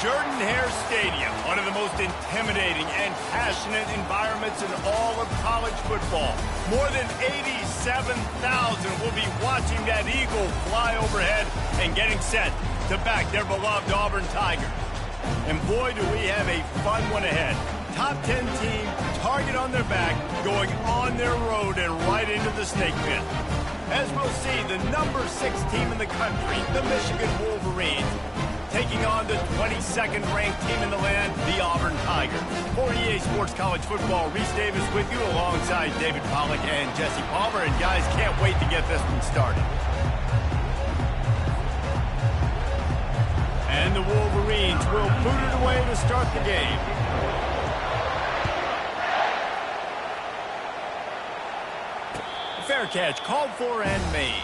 Jordan-Hare Stadium, one of the most intimidating and passionate environments in all of college football. More than 87,000 will be watching that eagle fly overhead and getting set to back their beloved Auburn Tigers. And boy, do we have a fun one ahead. Top 10 team, target on their back, going on their road and right into the snake pit. As we'll see, the number 6 team in the country, the Michigan Wolverines, taking on the 22nd ranked team in the land, the Auburn Tigers. For EA Sports College Football, Reese Davis with you alongside David Pollack and Jesse Palmer. And guys, can't wait to get this one started. And the Wolverines will boot it away to start the game. Fair catch called for and made.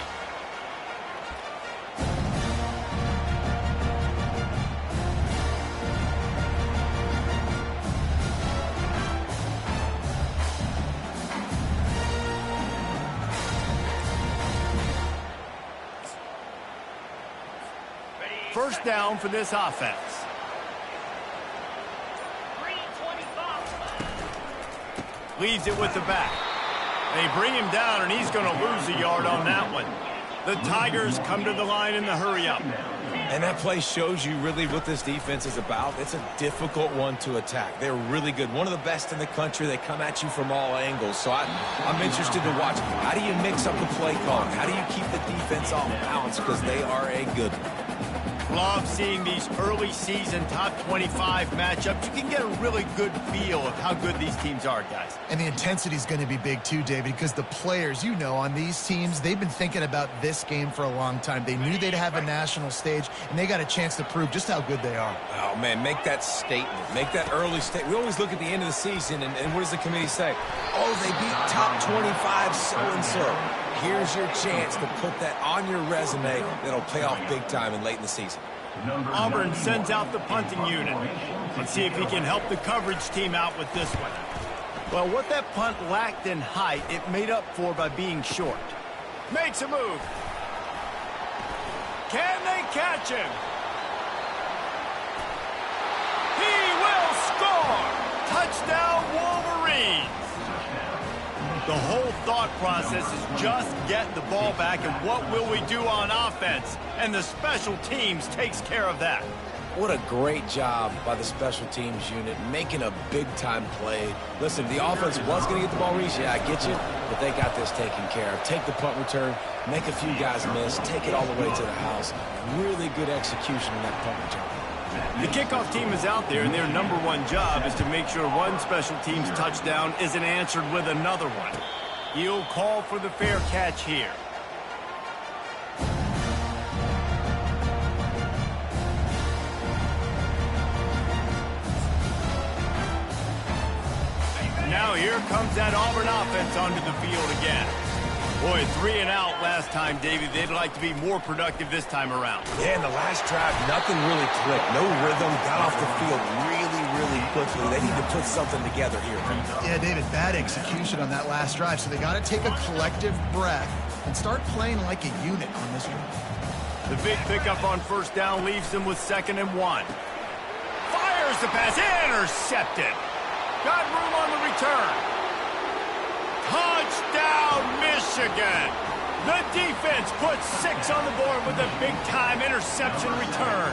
First down for this offense. Leaves it with the back. They bring him down, and he's going to lose a yard on that one. The Tigers come to the line in the hurry-up. And that play shows you really what this defense is about. It's a difficult one to attack. They're really good. One of the best in the country. They come at you from all angles. So I'm interested to watch. How do you mix up the play calling? How do you keep the defense off balance? Because they are a good one. Love seeing these early season top 25 matchups. You can get a really good feel of how good these teams are, guys. And the intensity is going to be big too, David, because the players, you know, on these teams, they've been thinking about this game for a long time. They knew they'd have a national stage, and they got a chance to prove just how good they are. Oh, man, make that statement. Make that early statement. We always look at the end of the season, and what does the committee say? Oh, they beat top 25 so-and-so. Here's your chance to put that on your resume that'll pay off big time and late in the season. Auburn sends out the punting unit. Let's see if he can help the coverage team out with this one. Well, what that punt lacked in height, it made up for by being short. Makes a move. Can they catch him? He will score! Touchdown, Wolverines! The whole thought process is just get the ball back, and what will we do on offense? And the special teams takes care of that. What a great job by the special teams unit, making a big-time play. Listen, the offense was going to get the ball reached. Yeah, I get you, but they got this taken care of. Take the punt return, make a few guys miss, take it all the way to the house. Really good execution in that punt return. The kickoff team is out there, and their number one job is to make sure one special team's touchdown isn't answered with another one. He'll call for the fair catch here. Now here comes that Auburn offense onto the field again. Boy, 3 and out last time, David. They'd like to be more productive this time around. Yeah, in the last drive, nothing really clicked. No rhythm, got off the field really quickly. They need to put something together here. Yeah, David, bad execution on that last drive, so they got to take a collective breath and start playing like a unit on this one. The big pickup on first down leaves them with 2nd and 1. Fires the pass, intercepted. Got room on the return. Touchdown, Michigan! The defense puts 6 on the board with a big-time interception return.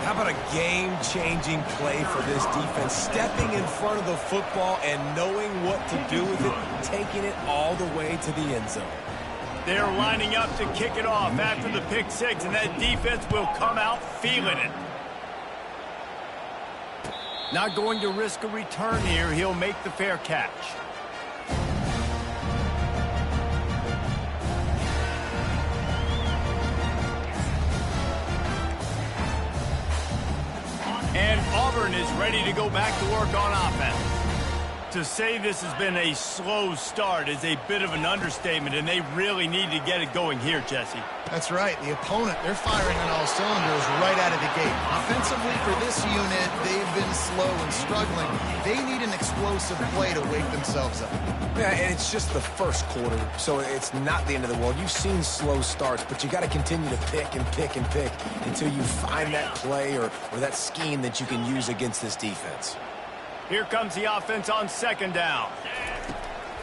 How about a game-changing play for this defense? Stepping in front of the football and knowing what to do with it, taking it all the way to the end zone. They're lining up to kick it off after the pick 6, and that defense will come out feeling it. Not going to risk a return here. He'll make the fair catch. And Auburn is ready to go back to work on offense. To say this has been a slow start is a bit of an understatement, and they really need to get it going here, Jesse. That's right. The opponent, they're firing on all cylinders right out of the gate. Offensively for this unit, they've been slow and struggling, they need an explosive play to wake themselves up. Yeah, and it's just the first quarter, so it's not the end of the world. You've seen slow starts, but you got to continue to pick and pick and pick until you find that play or that scheme that you can use against this defense. Here comes the offense on second down.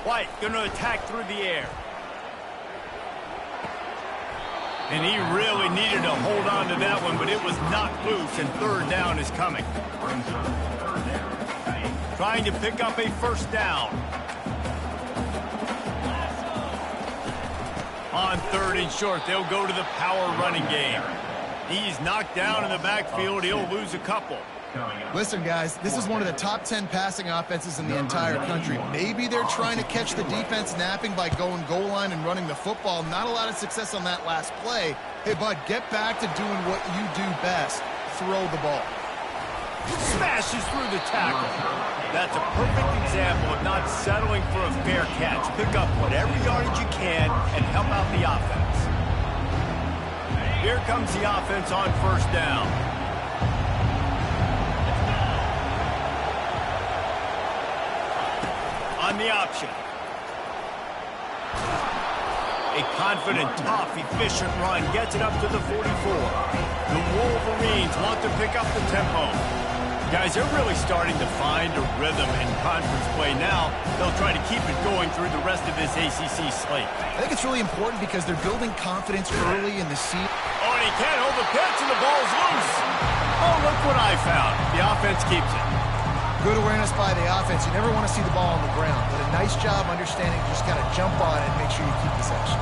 White going to attack through the air. And he really needed to hold on to that one, but it was knocked loose, and third down is coming. Trying to pick up a first down. On third and short, they'll go to the power running game. He's knocked down in the backfield. He'll lose a couple. Listen, guys, this is one of the top 10 passing offenses in the entire country. Maybe they're trying to catch the defense napping by going goal line and running the football. Not a lot of success on that last play. Hey, bud, get back to doing what you do best. Throw the ball. Smashes through the tackle. That's a perfect example of not settling for a fair catch. Pick up whatever yardage you can and help out the offense. Here comes the offense on first down. On the option. A confident, tough, efficient run gets it up to the 44. The Wolverines want to pick up the tempo. Guys, they're really starting to find a rhythm in conference play now. They'll try to keep it going through the rest of this ACC slate. I think it's really important because they're building confidence early in the season. Oh, and he can't hold the pitch, and the ball's loose. Oh, look what I found. The offense keeps it. Good awareness by the offense. You never want to see the ball on the ground, but a nice job understanding you just got to jump on it and make sure you keep possession.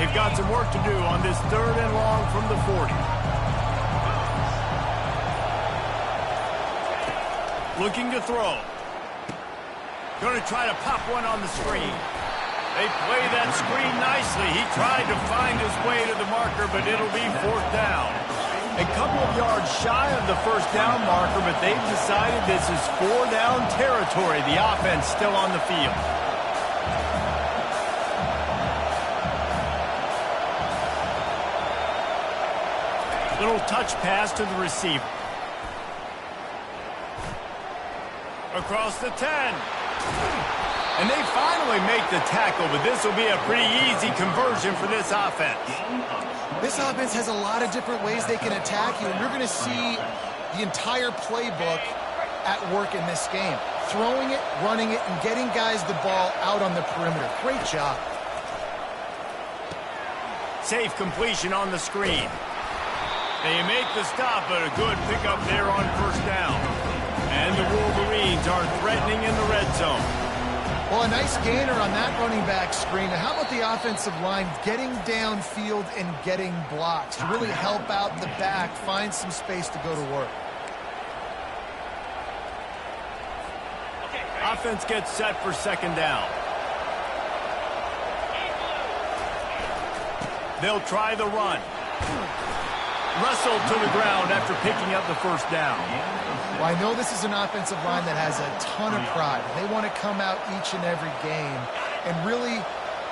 They've got some work to do on this third and long from the 40. Looking to throw. Going to try to pop one on the screen. They play that screen nicely. He tried to find his way to the marker, but it'll be fourth down. A couple of yards shy of the first down marker, but they've decided this is four-down territory. The offense still on the field. Little touch pass to the receiver. Across the 10. And they finally make the tackle, but this will be a pretty easy conversion for this offense. This offense has a lot of different ways they can attack you, and you're going to see the entire playbook at work in this game. Throwing it, running it, and getting guys the ball out on the perimeter. Great job. Safe completion on the screen. They make the stop, but a good pickup there on first down. And the Wolverines are threatening in the red zone. Well, a nice gainer on that running back screen. Now, how about the offensive line getting downfield and getting blocks to really help out the back, find some space to go to work? Offense gets set for second down. They'll try the run. Wrestled to the ground after picking up the first down. Well, I know this is an offensive line that has a ton of pride. They want to come out each and every game and really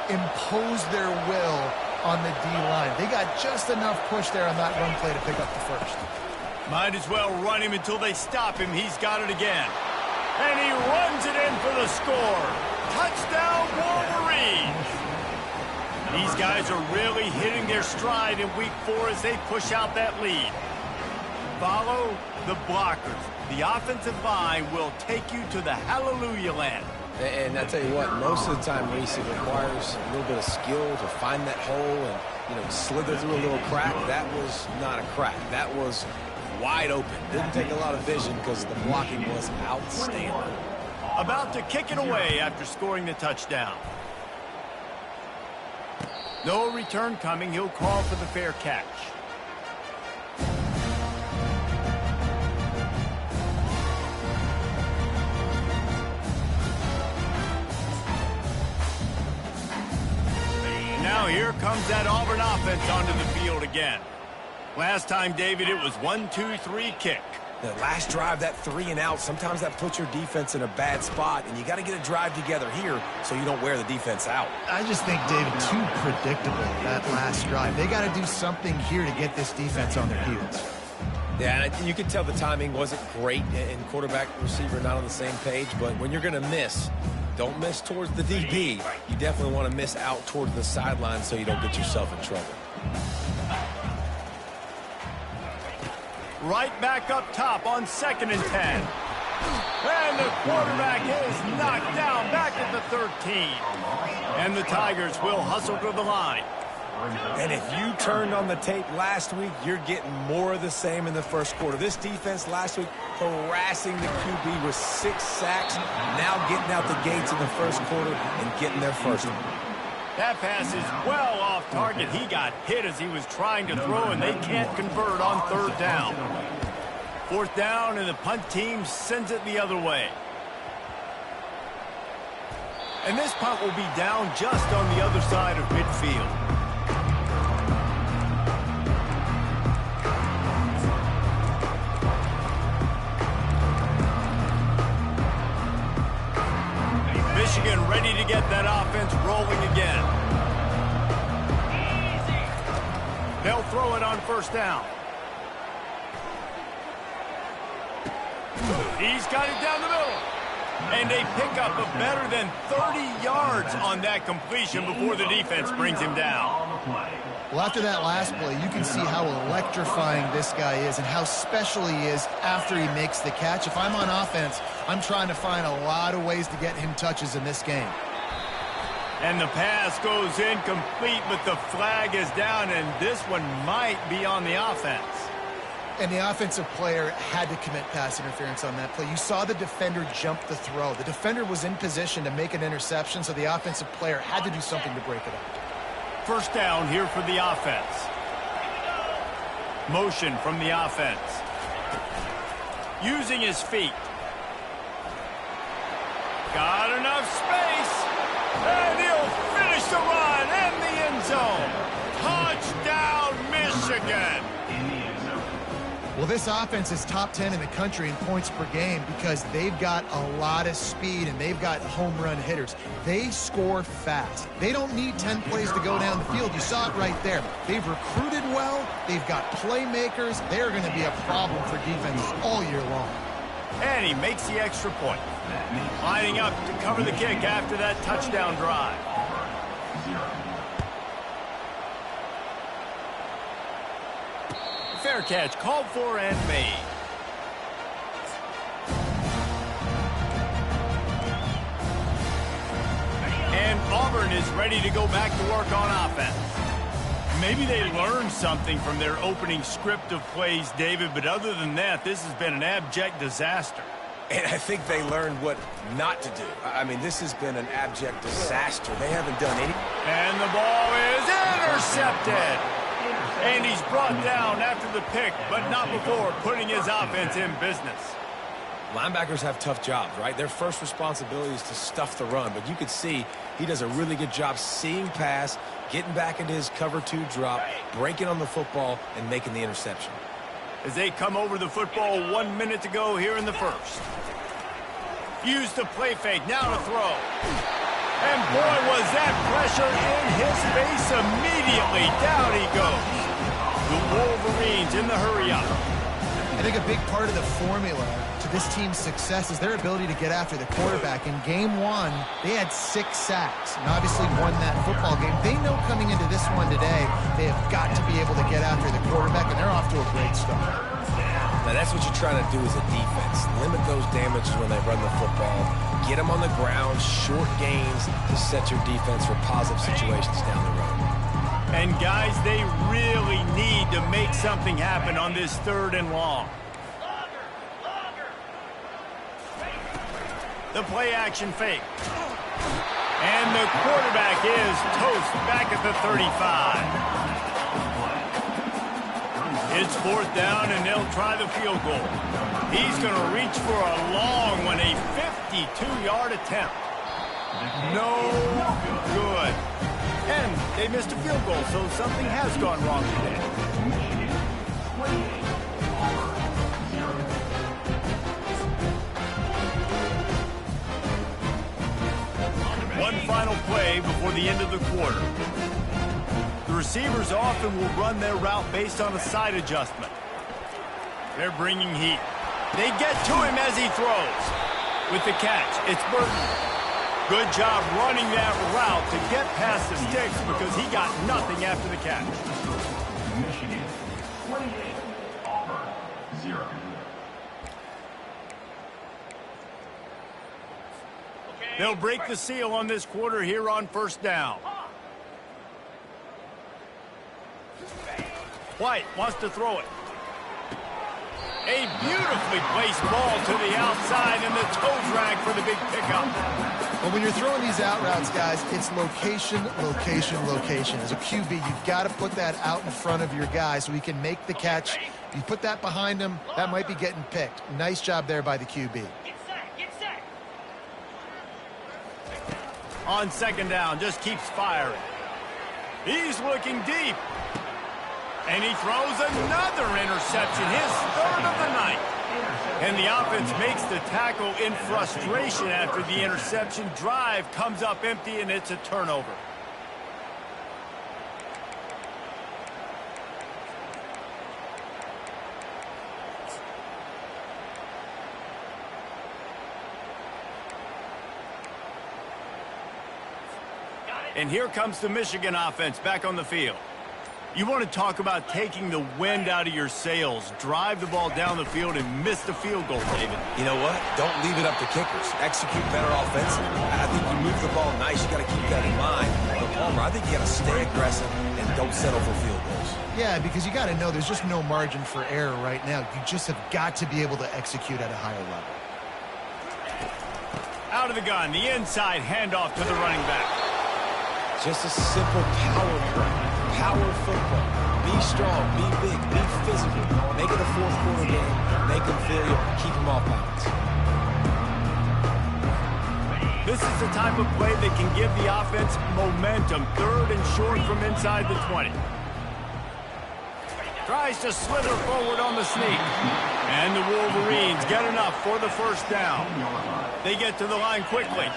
impose their will on the D-line. They got just enough push there on that run play to pick up the first. Might as well run him until they stop him. He's got it again. And he runs it in for the score. Touchdown, Wolverines! These guys are really hitting their stride in week 4 as they push out that lead. Follow the blockers. The offensive line will take you to the hallelujah land. And I tell you what, most of the time, Reese, it requires a little bit of skill to find that hole and, slither through a little crack. That was not a crack. That was wide open. Didn't take a lot of vision because the blocking was outstanding. About to kick it away after scoring the touchdown. No return coming. He'll call for the fair catch. Now here comes that Auburn offense onto the field again. Last time, David, it was 1-2-3 kick. The last drive, that 3 and out, sometimes that puts your defense in a bad spot, and you got to get a drive together here so you don't wear the defense out. I just think, David, too predictable, that last drive. They got to do something here to get this defense on their heels. Yeah, and you can tell the timing wasn't great, and quarterback and receiver not on the same page, but when you're going to miss, don't miss towards the DB. You definitely want to miss out towards the sideline so you don't get yourself in trouble. Right back up top on 2nd and 10. And the quarterback is knocked down back at the 13. And the Tigers will hustle to the line. And if you turned on the tape last week, you're getting more of the same in the first quarter. This defense last week harassing the QB with 6 sacks, now getting out the gates in the first quarter and getting their first one. That pass is well off target. He got hit as he was trying to throw, and they can't convert on 3rd down. 4th down, and the punt team sends it the other way. And this punt will be down just on the other side of midfield. Michigan ready to get that offense rolling again. They'll throw it on 1st down. He's got it down the middle. And they pick up a better than 30 yards on that completion before the defense brings him down. Well, after that last play, you can see how electrifying this guy is and how special he is after he makes the catch. If I'm on offense, I'm trying to find a lot of ways to get him touches in this game. And the pass goes incomplete, but the flag is down, and this one might be on the offense. And the offensive player had to commit pass interference on that play. You saw the defender jump the throw. The defender was in position to make an interception, so the offensive player had to do something to break it up. 1st down here for the offense. Motion from the offense. Using his feet. Got enough space. And he'll finish the run in the end zone. Touchdown, Michigan. Well, this offense is top 10 in the country in points per game because they've got a lot of speed and they've got home run hitters. They score fast. They don't need 10 plays to go down the field. You saw it right there. They've recruited well. They've got playmakers. They're going to be a problem for defenses all year long. And he makes the extra point. Lining up to cover the kick after that touchdown drive. Fair catch called for and made. And Auburn is ready to go back to work on offense. Maybe they learned something from their opening script of plays, David, but other than that, this has been an abject disaster. And I think they learned what not to do. I mean, this has been an abject disaster. They haven't done any. And the ball is intercepted. And he's brought down after the pick, but not before putting his offense in business. Linebackers have tough jobs, right? Their first responsibility is to stuff the run, but you could see he does a really good job seeing pass, getting back into his cover 2 drop, breaking on the football, and making the interception. As they come over the football 1 minute to go here in the first. Use the play fake, now to throw. And boy, was that pressure in his face immediately. Down he goes. The Wolverines in the hurry-up. I think a big part of the formula to this team's success is their ability to get after the quarterback. In game 1, they had 6 sacks and obviously won that football game. They know coming into this one today, they have got to be able to get after the quarterback, and they're off to a great start. Now, that's what you're trying to do as a defense. Limit those damages when they run the football. Get them on the ground, short gains to set your defense for positive situations down the road. And, guys, they really need to make something happen on this 3rd and long. The play action fake. And the quarterback is toast back at the 35. It's 4th down, and they'll try the field goal. He's going to reach for a long one, a 52-yard attempt. No good. And they missed a field goal, so something has gone wrong today. away before the end of the quarter. The receivers often will run their route based on a side adjustment. They're bringing heat. They get to him as he throws. With the catch, it's Burton. Good job running that route to get past the sticks because he got nothing after the catch. Michigan, 28, Auburn, 0. They'll break the seal on this quarter here on first down. White wants to throw it. A beautifully placed ball to the outside, and the toe drag for the big pickup. Well, when you're throwing these out routes, guys, it's location, location, location. As a QB, you've got to put that out in front of your guy so he can make the catch. You put that behind him, that might be getting picked. Nice job there by the QB. Get set. On second down, just keeps firing. He's looking deep. And he throws another interception, his third of the night. And the offense makes the tackle in frustration after the interception. Drive comes up empty, and it's a turnover. And here comes the Michigan offense back on the field. You want to talk about taking the wind out of your sails. Drive the ball down the field and miss the field goal, David. You know what? Don't leave it up to kickers. Execute better offensively. I think you move the ball nice. You got to keep that in mind. But Palmer, I think you got to stay aggressive and don't settle for field goals. Yeah, because you got to know there's just no margin for error right now. You just have got to be able to execute at a higher level. Out of the gun, the inside handoff to the running back. Just a simple power play. Power football. Be strong, be big, be physical. Make it a fourth quarter game. Make them feel you. Keep them off balance. This is the type of play that can give the offense momentum. Third and short from inside the 20. Tries to slither forward on the sneak. And the Wolverines get enough for the first down. They get to the line quickly.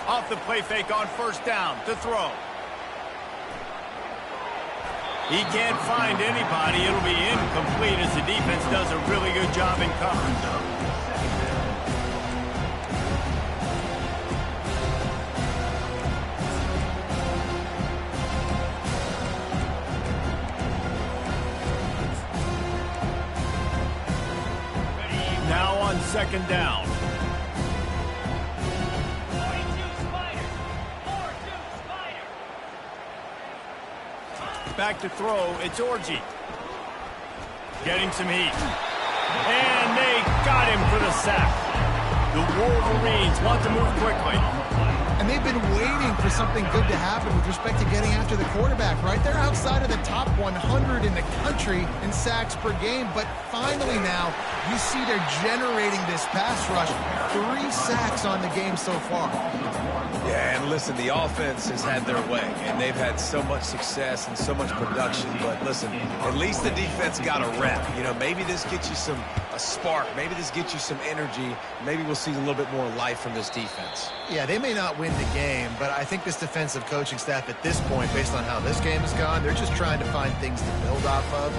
Off the play fake on first down to throw. He can't find anybody. It'll be incomplete as the defense does a really good job in coverage. Now on second down. Back to throw, it's Orji. Getting some heat. And they got him for the sack. The Wolverines want to move quickly. And they've been waiting for something good to happen with respect to getting after the quarterback, right? They're outside of the top 100 in the country in sacks per game, but finally now you see they're generating this pass rush. 3 sacks on the game so far. Yeah, and listen, the offense has had their way, and they've had so much success and so much production. But listen, at least the defense got a rep. You know, maybe this gets you a spark. Maybe this gets you some energy. Maybe we'll see a little bit more life from this defense. Yeah, they may not win the game, but I think this defensive coaching staff at this point, based on how this game has gone, they're just trying to find things to build off of.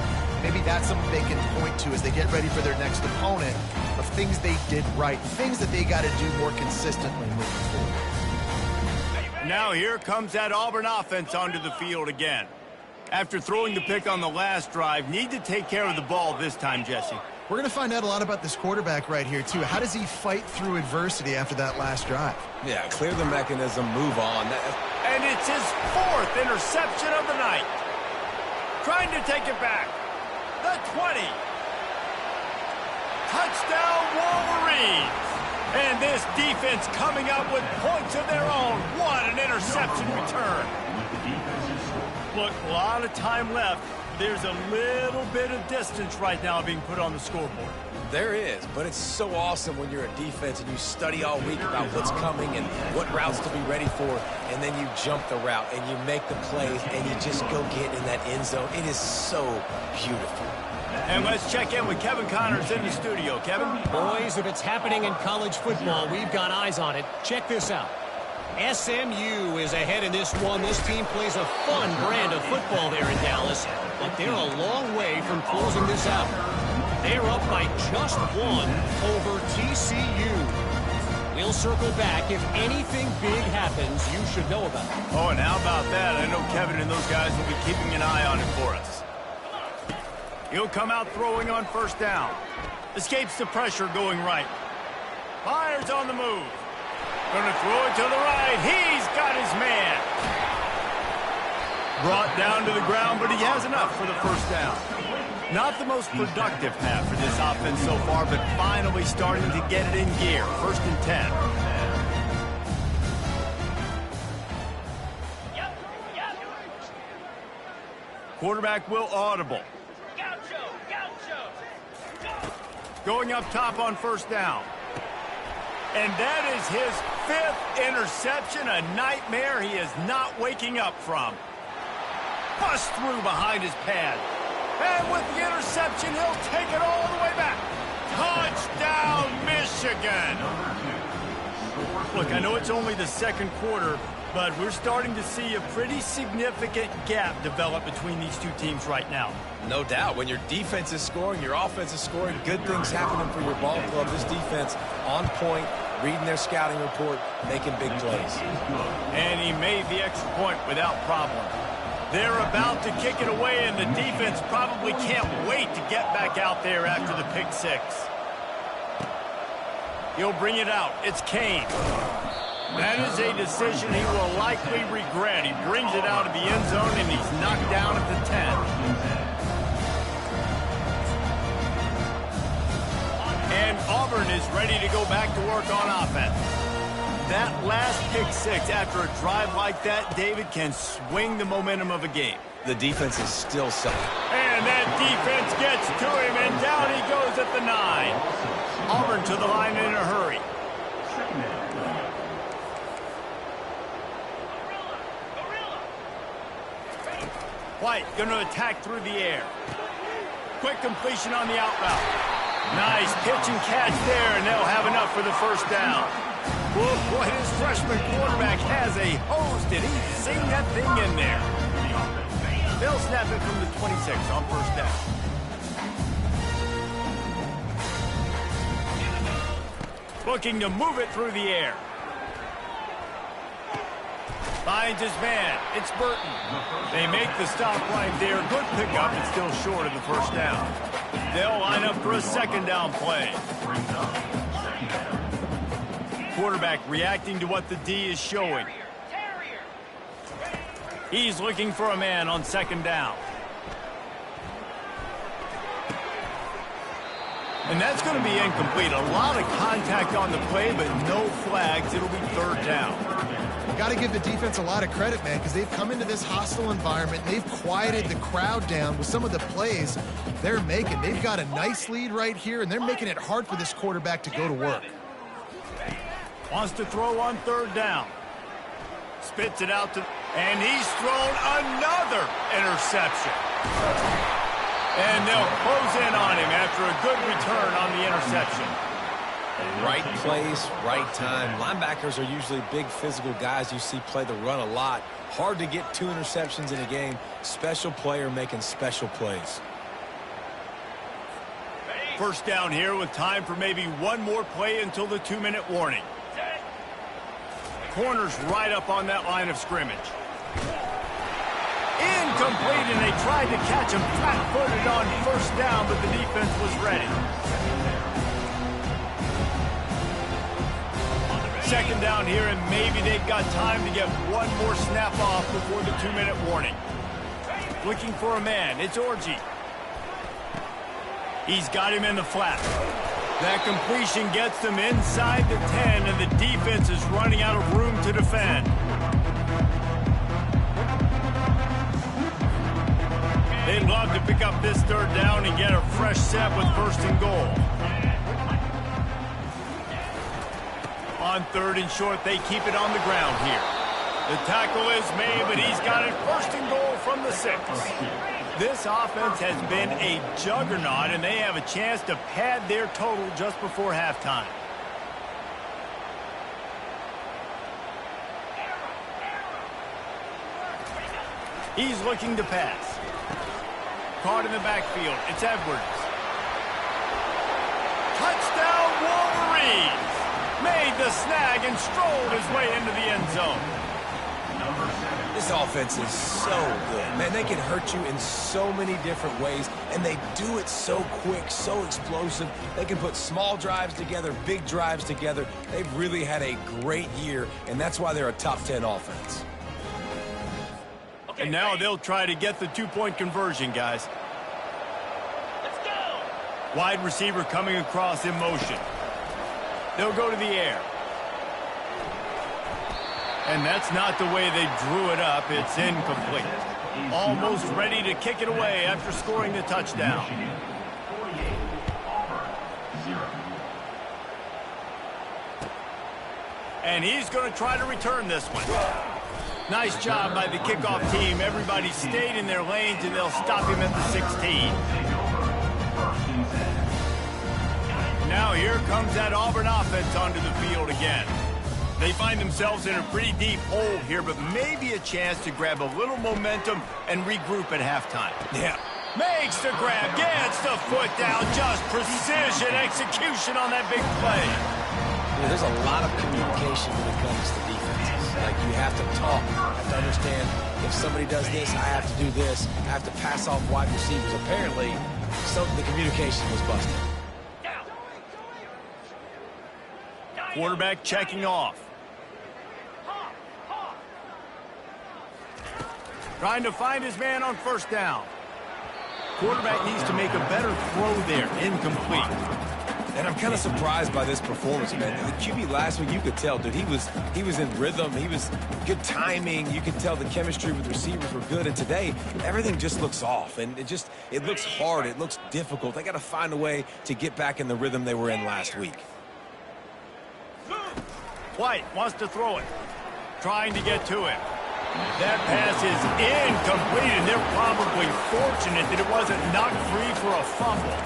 Maybe that's something they can point to as they get ready for their next opponent of things they did right, things that they got to do more consistently moving forward. Now here comes that Auburn offense onto the field again. After throwing the pick on the last drive, need to take care of the ball this time, Jesse. We're going to find out a lot about this quarterback right here, too. How does he fight through adversity after that last drive? Yeah, clear the mechanism, move on. And it's his 4th interception of the night. Trying to take it back. The 20. Touchdown, Wolverines. And this defense coming up with points of their own. What an interception return. Look, a lot of time left. There's a little bit of distance right now being put on the scoreboard. There is, but it's so awesome when you're a defense and you study all week about what's coming and what routes to be ready for, and then you jump the route and you make the plays and you just go get in that end zone. It is so beautiful. And let's check in with Kevin Connors in the studio. Kevin? Boys, if it's happening in college football, we've got eyes on it. Check this out. SMU is ahead in this one. This team plays a fun brand of football there in Dallas, but they're a long way from closing this out. They're up by just one over TCU. We'll circle back. If anything big happens, you should know about it. Oh, and how about that? I know Kevin and those guys will be keeping an eye on it for us. He'll come out throwing on first down. Escapes the pressure going right. Fires on the move. Gonna throw it to the right. He's got his man. Brought down to the ground, but he has enough for the first down. Not the most productive half for this offense so far, but finally starting to get it in gear. 1st and 10. Quarterback will audible. Going up top on first down. And that is his 5th interception, a nightmare he is not waking up from. Bust through behind his pad. And with the interception, he'll take it all the way back. Touchdown, Michigan! Look, I know it's only the 2nd quarter, but we're starting to see a pretty significant gap develop between these two teams right now. No doubt. When your defense is scoring, your offense is scoring, good things happening for your ball club. This defense on point, reading their scouting report, making big plays. And he made the extra point without problem. They're about to kick it away, and the defense probably can't wait to get back out there after the pick 6. He'll bring it out. It's Kane. That is a decision he will likely regret. He brings it out of the end zone, and he's knocked down at the 10. And Auburn is ready to go back to work on offense. That last pick 6 after a drive like that, David, can swing the momentum of a game. The defense is still solid. And that defense gets to him, and down he goes at the 9. Auburn to the line in a hurry. White going to attack through the air. Quick completion on the out route. Nice pitch and catch there, and they'll have enough for the first down. Whoa, boy, his freshman quarterback has a hose. Did he sing that thing in there? They'll snap it from the 26 on first down. Looking to move it through the air. Finds his man. It's Burton. They make the stop right there. Good pickup, but still short of the first down. They'll line up for a 2nd down play. Quarterback reacting to what the D is showing. He's looking for a man on 2nd down. And that's going to be incomplete. A lot of contact on the play, but no flags. It'll be 3rd down. Got to give the defense a lot of credit, man, because they've come into this hostile environment. They've quieted the crowd down with some of the plays they're making. They've got a nice lead right here, and they're making it hard for this quarterback to go to work. Wants to throw on 3rd down. Spits it out to, and he's thrown another interception. And they'll close in on him after a good return on the interception. Right place, right time. Linebackers are usually big physical guys you see play the run a lot. Hard to get 2 interceptions in a game. Special player making special plays. First down here with time for maybe one more play until the 2-minute warning. Corners right up on that line of scrimmage. Incomplete, and they tried to catch him flat-footed on first down, but the defense was ready. 2nd down here, and maybe they've got time to get one more snap off before the 2-minute warning. Looking for a man. It's Orji. He's got him in the flat. That completion gets them inside the 10, and the defense is running out of room to defend. They'd love to pick up this 3rd down and get a fresh set with 1st and goal. On 3rd and short, they keep it on the ground here. The tackle is made, but he's got it 1st and goal from the 6. This offense has been a juggernaut, and they have a chance to pad their total just before halftime. He's looking to pass. Caught in the backfield. It's Edwards. Touchdown Wolverines! Made the snag and strolled his way into the end zone. This offense is so good. Man, they can hurt you in so many different ways, and they do it so quick, so explosive. They can put small drives together, big drives together. They've really had a great year, and that's why they're a top 10 offense. And now they'll try to get the two-point conversion, guys. Let's go! Wide receiver coming across in motion. They'll go to the air. And that's not the way they drew it up. It's incomplete. Almost ready to kick it away after scoring the touchdown. And he's going to try to return this one. Nice job by the kickoff team. Everybody stayed in their lanes, and they'll stop him at the 16. Now here comes that Auburn offense onto the field again. They find themselves in a pretty deep hole here, but maybe a chance to grab a little momentum and regroup at halftime. Yeah. Makes the grab, gets the foot down, just precision execution on that big play. There's a lot of communication when it comes to defenses. Like, you have to talk. You have to understand if somebody does this, I have to do this. I have to pass off wide receivers. Apparently, the communication was busted. Quarterback checking off. Trying to find his man on first down. Quarterback needs to make a better throw there. Incomplete. And I'm kind of surprised by this performance, man. The QB last week, you could tell, dude, he was in rhythm. He was good timing. You could tell the chemistry with receivers were good. And today, everything just looks off. And it looks hard. It looks difficult. They got to find a way to get back in the rhythm they were in last week. White wants to throw it. Trying to get to him. That pass is incomplete, and they're probably fortunate that it wasn't knocked free for a fumble.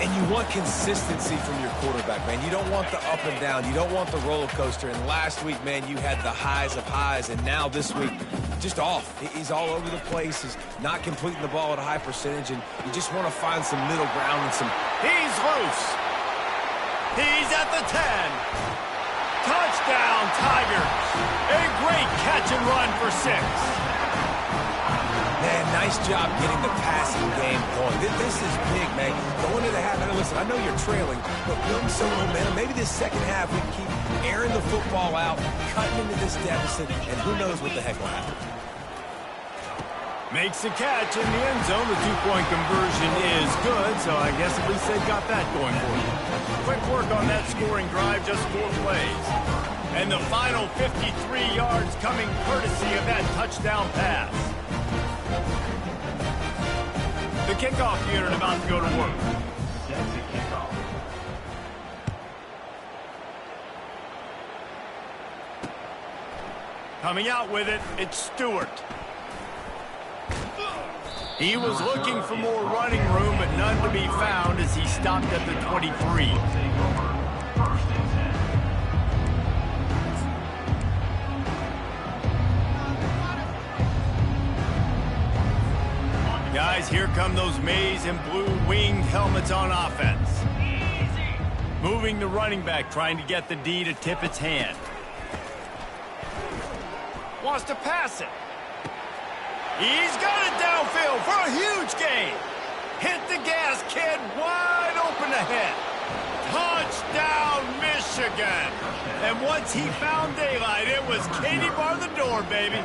And you want consistency from your quarterback, man. You don't want the up and down. You don't want the roller coaster. And last week, man, you had the highs of highs, and now this week, just off. He's all over the place. He's not completing the ball at a high percentage, and you just want to find some middle ground and some... He's loose. He's at the 10. Touchdown, Tigers. A great catch and run for 6. Man, nice job getting the passing game going. This is big, man. Going to the half. And listen, I know you're trailing, but building some momentum. Maybe this second half we can keep airing the football out, cutting into this deficit, and who knows what the heck will happen. Makes the catch in the end zone. The two-point conversion is good, so I guess at least they've got that going for you. Quick work on that scoring drive, just 4 plays. And the final 53 yards coming courtesy of that touchdown pass. The kickoff unit about to go to work. Coming out with it, it's Stewart. He was looking for more running room, but none to be found as he stopped at the 23. Guys, here come those maize and blue winged helmets on offense. Moving the running back, trying to get the D to tip its hand. Wants to pass it. He's got it downfield for a huge gain. Hit the gas, kid, wide open ahead. Touchdown, Michigan. And once he found daylight, it was Katie bar the door, baby.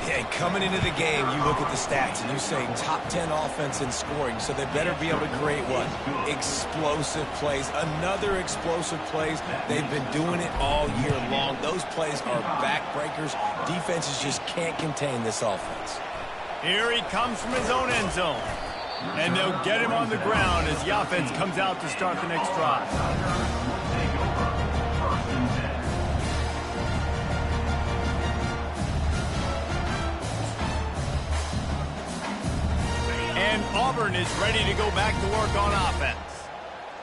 Yeah, and coming into the game, you look at the stats and you say top 10 offense in scoring, so they better be able to create what? Explosive plays. Another explosive plays. They've been doing it all year long. Those plays are backbreakers. Defenses just can't contain this offense. Here he comes from his own end zone. And they'll get him on the ground as the offense comes out to start the next drive. And Auburn is ready to go back to work on offense.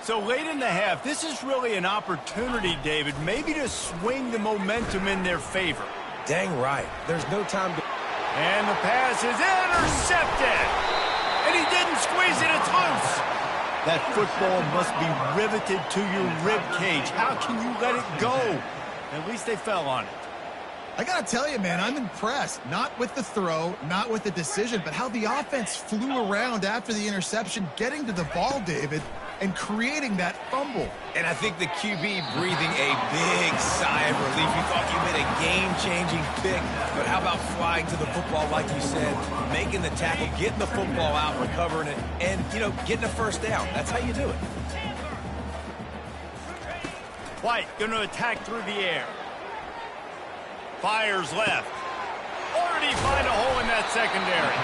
So late in the half, this is really an opportunity, David, maybe to swing the momentum in their favor. Dang right. There's no time to... And the pass is intercepted. And he didn't squeeze it. It's loose. That football must be riveted to your rib cage. How can you let it go? At least they fell on it. I got to tell you, man, I'm impressed. Not with the throw, not with the decision, but how the offense flew around after the interception, getting to the ball, David, and creating that fumble. And I think the QB breathing a big sigh of relief. You thought you made a game-changing pick, but how about flying to the football, like you said, making the tackle, getting the football out, recovering it, and, you know, getting a first down. That's how you do it. White going to attack through the air. Fires left. Already find a hole in that secondary.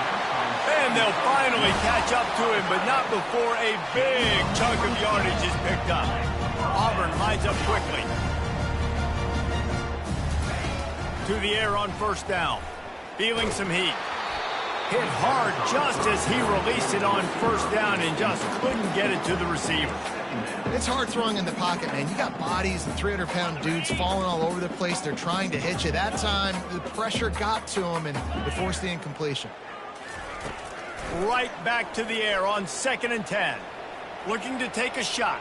And they'll finally catch up to him, but not before a big chunk of yardage is picked up. Auburn lines up quickly. To the air on first down. Feeling some heat. Hit hard just as he released it on first down and just couldn't get it to the receiver. It's hard throwing in the pocket, man. You got bodies and 300-pound dudes falling all over the place. They're trying to hit you. That time, the pressure got to him, and it forced the incompletion. Right back to the air on 2nd and 10. Looking to take a shot.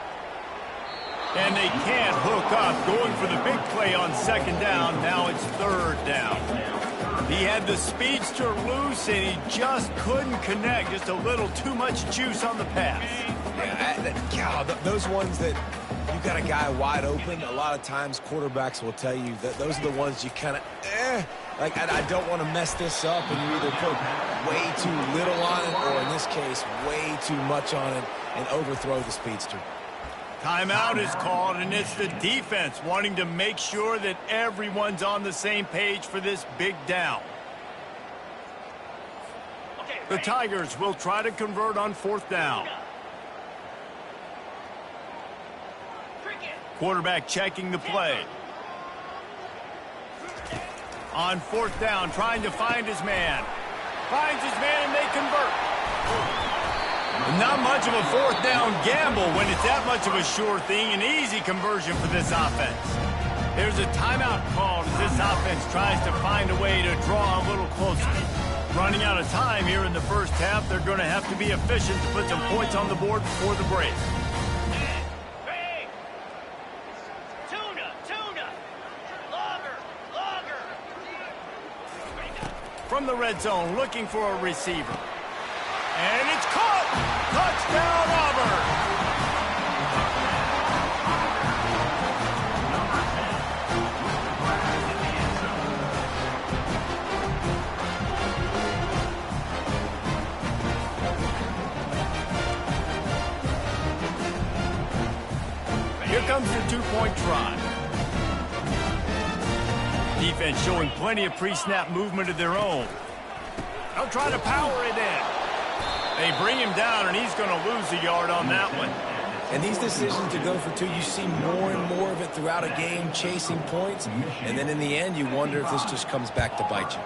And they can't hook up. Going for the big play on 2nd down. Now it's 3rd down. He had the speedster loose, and he just couldn't connect. Just a little too much juice on the pass. Yeah, those ones that you got a guy wide open, a lot of times quarterbacks will tell you that those are the ones you kind of, like, I don't want to mess this up, and you either put way too little on it, or in this case, way too much on it, and overthrow the speedster. Timeout is called, and it's the defense wanting to make sure that everyone's on the same page for this big down. The Tigers will try to convert on 4th down. Quarterback checking the play. On 4th down, trying to find his man. Finds his man, and they convert. Not much of a 4th down gamble when it's that much of a sure thing. An easy conversion for this offense. There's a timeout called as this offense tries to find a way to draw a little closer. Running out of time here in the first half, they're going to have to be efficient to put some points on the board before the break. From the red zone, looking for a receiver. And it's caught! Touchdown, Auburn! Here comes the two-point try. Defense showing plenty of pre-snap movement of their own. They'll try to power it in. They bring him down, and he's going to lose a yard on that one. And these decisions to go for two, you see more and more of it throughout a game, chasing points. And then in the end, you wonder if this just comes back to bite you.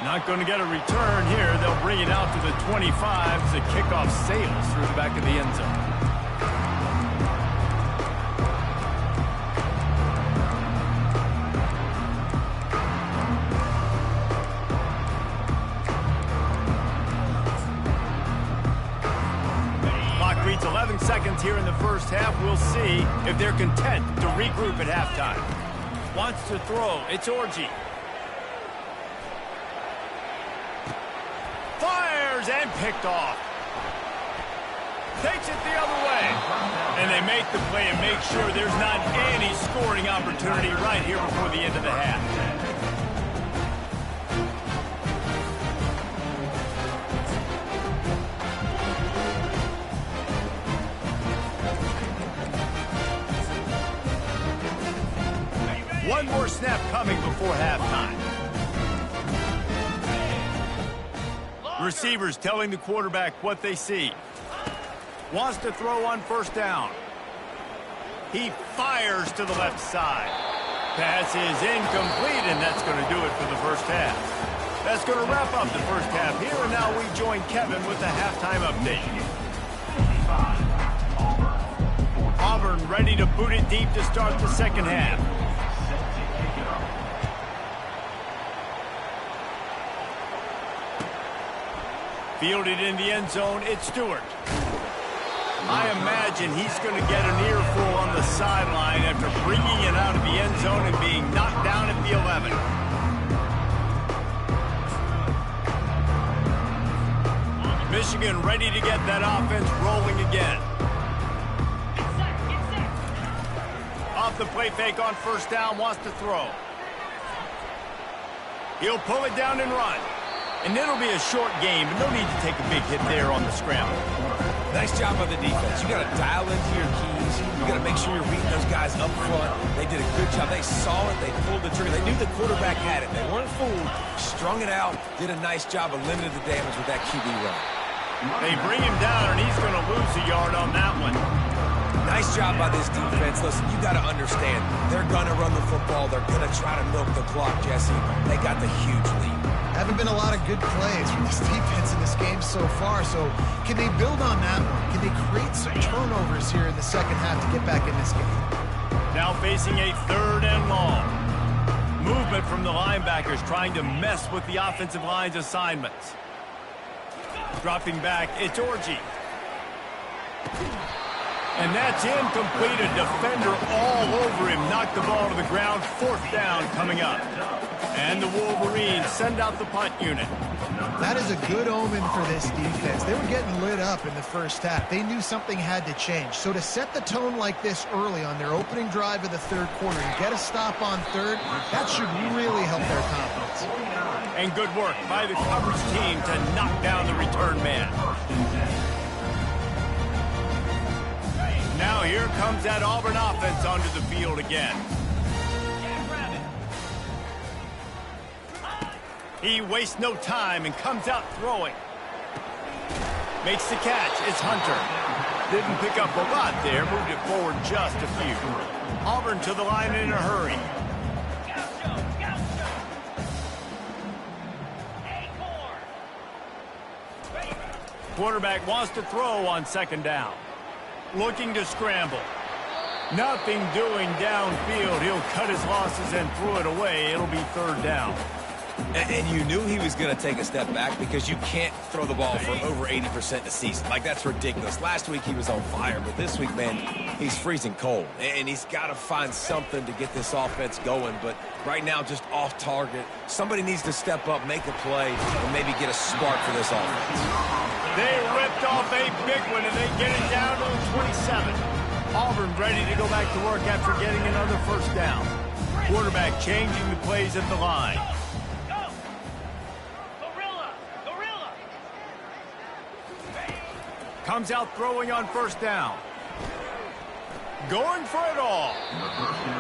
Not going to get a return here. They'll bring it out to the 25 as the kickoff sails through the back of the end zone. Reads 11 seconds here in the first half. We'll see if they're content to regroup at halftime. Wants to throw. It's Orji. Fires and picked off. Takes it the other way. And they make the play and make sure there's not any scoring opportunity right here before the end of the half. One more snap coming before halftime. Receivers telling the quarterback what they see. Wants to throw on first down. He fires to the left side. Pass is incomplete, and that's going to do it for the first half. That's going to wrap up the first half here, and now we join Kevin with the halftime update. Auburn ready to boot it deep to start the second half. Fielded in the end zone, it's Stewart. I imagine he's going to get an earful on the sideline after bringing it out of the end zone and being knocked down at the 11. Michigan ready to get that offense rolling again. Off the play fake on first down, wants to throw. He'll pull it down and run. And it'll be a short game, but no need to take a big hit there on the scramble. Nice job by the defense. You got to dial into your keys. You got to make sure you're reading those guys up front. They did a good job. They saw it. They pulled the trigger. They knew the quarterback had it. They weren't fooled. Strung it out. Did a nice job of limiting the damage with that QB run. They bring him down, and he's going to lose a yard on that one. Nice job by this defense. Listen, you got to understand, they're going to run the football. They're going to try to milk the clock, Jesse. They got the huge lead. Haven't been a lot of good plays from this defense in this game so far, so can they build on that one? Can they create some turnovers here in the second half to get back in this game? Now facing a 3rd and long. Movement from the linebackers trying to mess with the offensive line's assignments. Dropping back, it's Orji. And that's incomplete. A defender all over him. Knocked the ball to the ground. 4th down coming up. And the Wolverines send out the punt unit. That is a good omen for this defense. They were getting lit up in the first half. They knew something had to change. So to set the tone like this early on their opening drive of the 3rd quarter and get a stop on 3rd, that should really help their confidence. And good work by the coverage team to knock down the return man. Now here comes that Auburn offense onto the field again. He wastes no time and comes out throwing. Makes the catch. It's Hunter. Didn't pick up a lot there. Moved it forward just a few. Auburn to the line in a hurry. Quarterback wants to throw on 2nd down. Looking to scramble. Nothing doing downfield. He'll cut his losses and throw it away. It'll be 3rd down. And you knew he was going to take a step back because you can't throw the ball for over 80% a season. Like, that's ridiculous. Last week he was on fire, but this week, man, he's freezing cold. And he's got to find something to get this offense going. But right now, just off target. Somebody needs to step up, make a play, and maybe get a spark for this offense. They ripped off a big one, and they get it down to the 27. Auburn ready to go back to work after getting another 1st down. Quarterback changing the plays at the line. Comes out throwing on 1st down. Going for it all.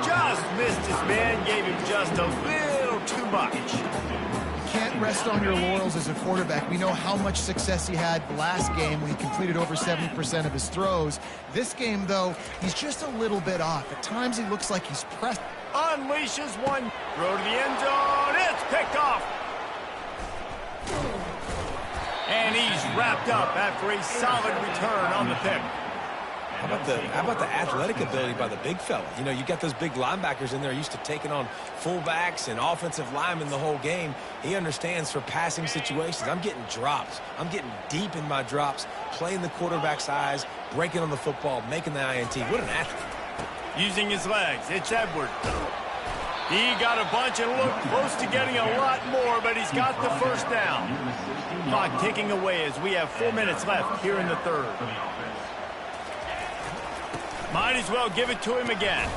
Just missed his man, gave him just a little too much. You can't rest on your laurels as a quarterback. We know how much success he had last game when he completed over 70% of his throws. This game, though, he's just a little bit off. At times he looks like he's pressed. Unleashes one. Throw to the end zone. It's picked off. And he's wrapped up after a solid return on the pick. How about the athletic ability by the big fella? You know, you got those big linebackers in there used to taking on fullbacks and offensive linemen the whole game. He understands for passing situations. I'm getting drops. I'm getting deep in my drops, playing the quarterback's eyes, breaking on the football, making the INT. What an athlete. Using his legs, it's Edwards. He got a bunch and looked close to getting a lot more, but he's got the 1st down. Clock ticking away as we have 4 minutes left here in the 3rd. Might as well give it to him again.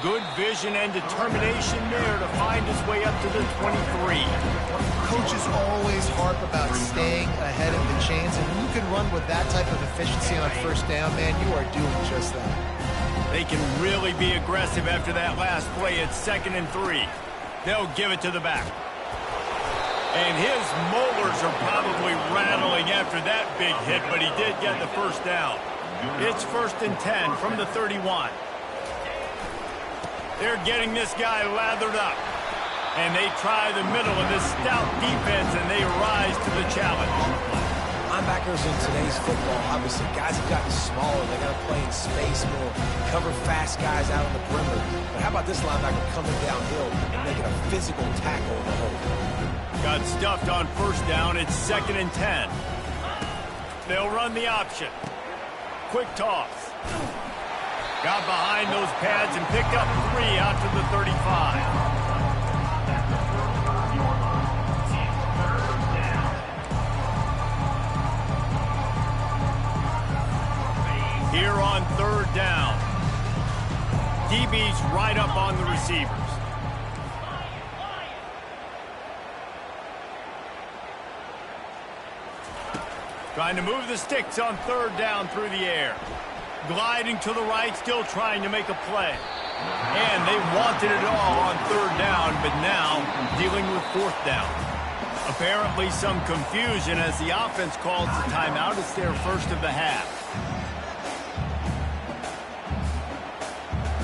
Good vision and determination there to find his way up to the 23. Coaches always harp about staying ahead of the chains, and when you can run with that type of efficiency on 1st down, man, you are doing just that. They can really be aggressive after that last play. It's 2nd and 3. They'll give it to the back. And his molars are probably rattling after that big hit, but he did get the 1st down. It's 1st and 10 from the 31. They're getting this guy lathered up. And they try the middle of this stout defense, and they rise to the challenge. Linebackers in today's football, obviously, guys have gotten smaller. They got to play in space more, cover fast guys out on the perimeter. But how about this linebacker coming downhill and making a physical tackle in the hole? Got stuffed on first down. It's 2nd and 10. They'll run the option. Quick toss. Got behind those pads and picked up 3 out to the 35. Here on 3rd down. DB's right up on the receivers. Trying to move the sticks on 3rd down through the air. Gliding to the right, still trying to make a play. And they wanted it all on 3rd down, but now dealing with 4th down. Apparently some confusion as the offense calls the timeout. It's their first of the half.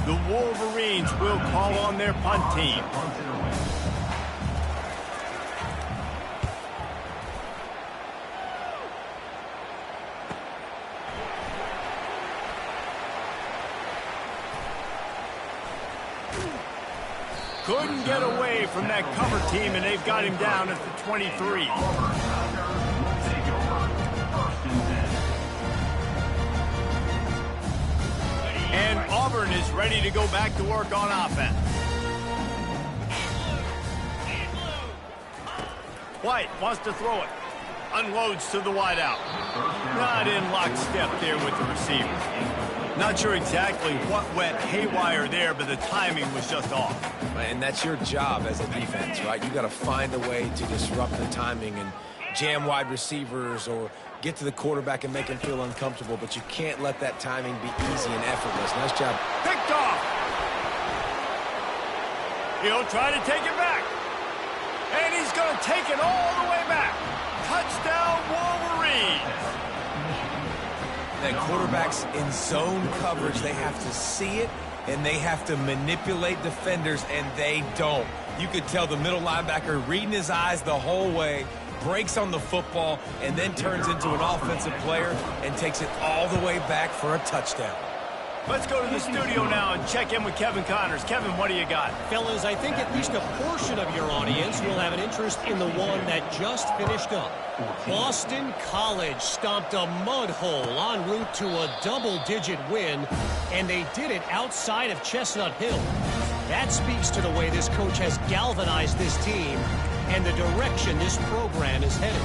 The Wolverines will call on their punt team. Couldn't get away from that cover team, and they've got him down at the 23. And Auburn is ready to go back to work on offense. White wants to throw it. Unloads to the wideout. Not in lockstep there with the receiver. Not sure exactly what went haywire there, but the timing was just off. And that's your job as a defense, right? You got to find a way to disrupt the timing and jam wide receivers or get to the quarterback and make him feel uncomfortable, but you can't let that timing be easy and effortless. Nice job. Picked off. He'll try to take it back. And he's going to take it all the way back. Touchdown, Wolverines. That quarterbacks in zone coverage, they have to see it, and they have to manipulate defenders, and they don't. You could tell the middle linebacker reading his eyes the whole way, breaks on the football, and then turns into an offensive player and takes it all the way back for a touchdown. Let's go to the studio now and check in with Kevin Connors. Kevin, what do you got? Fellas, I think at least a portion of your audience will have an interest in the one that just finished up. Boston College stomped a mud hole en route to a double-digit win, and they did it outside of Chestnut Hill. That speaks to the way this coach has galvanized this team and the direction this program is headed.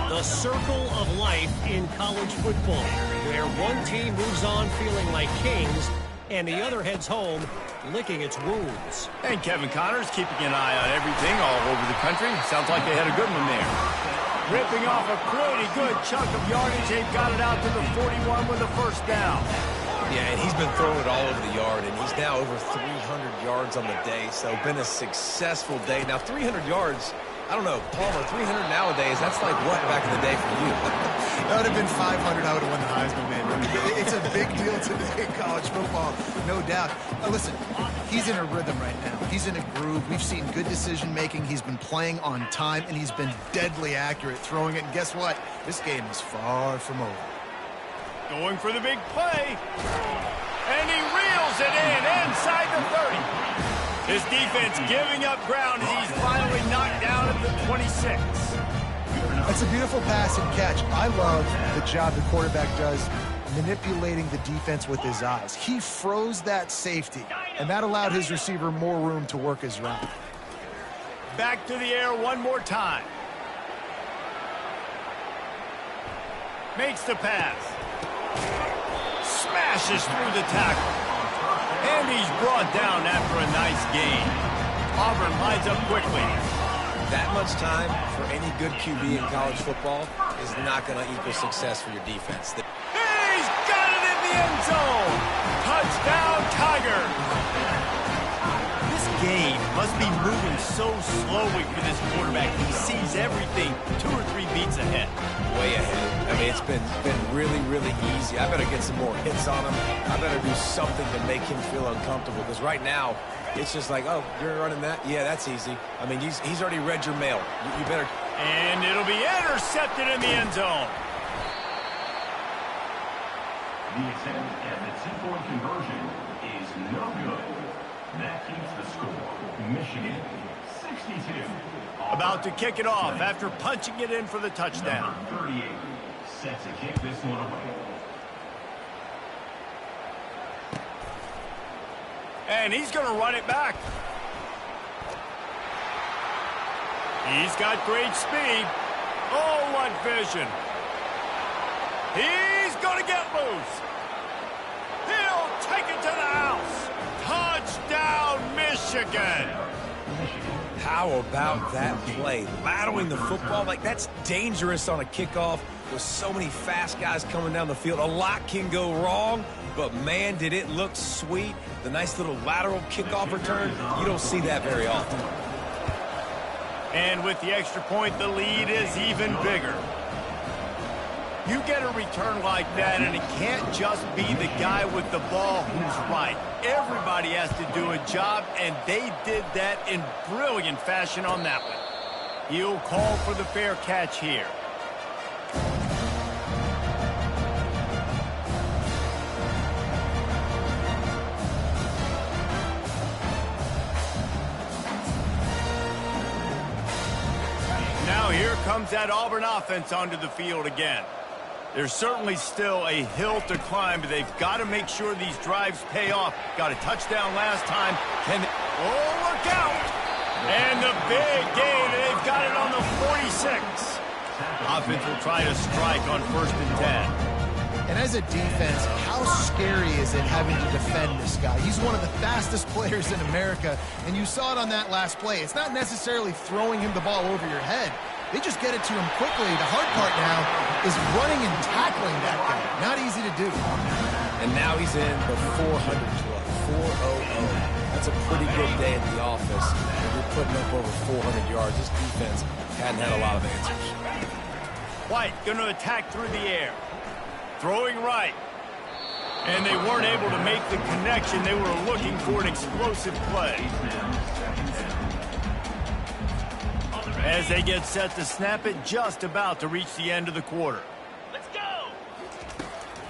The circle of life in college football, where one team moves on feeling like kings and the other heads home licking its wounds. And Kevin Connors keeping an eye on everything all over the country. Sounds like they had a good one there. Ripping off a pretty good chunk of yardage. They've got it out to the 41 with a first down. Yeah, and he's been throwing it all over the yard, and he's now over 300 yards on the day, so been a successful day. Now, 300 yards, I don't know, Palmer, 300 nowadays, that's like what back in the day for you? That would have been 500. I would have won the Heisman, man. It's a big deal today in college football, no doubt. Listen, he's in a rhythm right now. He's in a groove. We've seen good decision-making. He's been playing on time, and he's been deadly accurate throwing it. And guess what? This game is far from over. Going for the big play. And he reels it in inside the 30. His defense giving up ground as he's finally knocked down at the 26. That's a beautiful pass and catch. I love the job the quarterback does manipulating the defense with his eyes. He froze that safety, and that allowed his receiver more room to work his route. Back to the air one more time. Makes the pass. Smashes through the tackle. And he's brought down after a nice gain. Auburn lines up quickly. That much time for any good QB in college football is not going to equal success for your defense. He's got it in the end zone. Touchdown, Tigers. This game must be moving so slowly for this quarterback. He sees everything 2 or 3 beats ahead. Way ahead. I mean, it's been really, really easy. I better get some more hits on him. I better do something to make him feel uncomfortable, because right now, it's just like, oh, you're running that? Yeah, that's easy. I mean, he's already read your mail. You better... And it'll be intercepted in the end zone. The attempt at the 2-point conversion is no good. That keeps the score. Michigan, 62. About to kick it off after punching it in for the touchdown. Number 38 set to kick this one away. And he's going to run it back. He's got great speed. Oh, what vision. He's going to get loose. He'll take it to the house. Touchdown, Michigan. How about that play? Laddering the football, like that's dangerous on a kickoff with so many fast guys coming down the field. A lot can go wrong, but man, did it look sweet. The nice little lateral kickoff return, you don't see that very often. And with the extra point, the lead is even bigger. You get a return like that, and it can't just be the guy with the ball who's right. Everybody has to do a job, and they did that in brilliant fashion on that one. He'll call for the fair catch here. Now here comes that Auburn offense onto the field again. There's certainly still a hill to climb, but they've got to make sure these drives pay off. Got a touchdown last time. Oh, look out! And the big gain, they've got it on the 46. Offense will try to strike on 1st and 10. And as a defense, how scary is it having to defend this guy? He's one of the fastest players in America, and you saw it on that last play. It's not necessarily throwing him the ball over your head. They just get it to him quickly. The hard part now is running and tackling that guy. Not easy to do. And now he's in the 400 club, 400. That's a pretty good day at the office. You're putting up over 400 yards. This defense hadn't had a lot of answers. White going to attack through the air. Throwing right. And they weren't able to make the connection. They were looking for an explosive play. As they get set to snap it, just about to reach the end of the quarter. Let's go!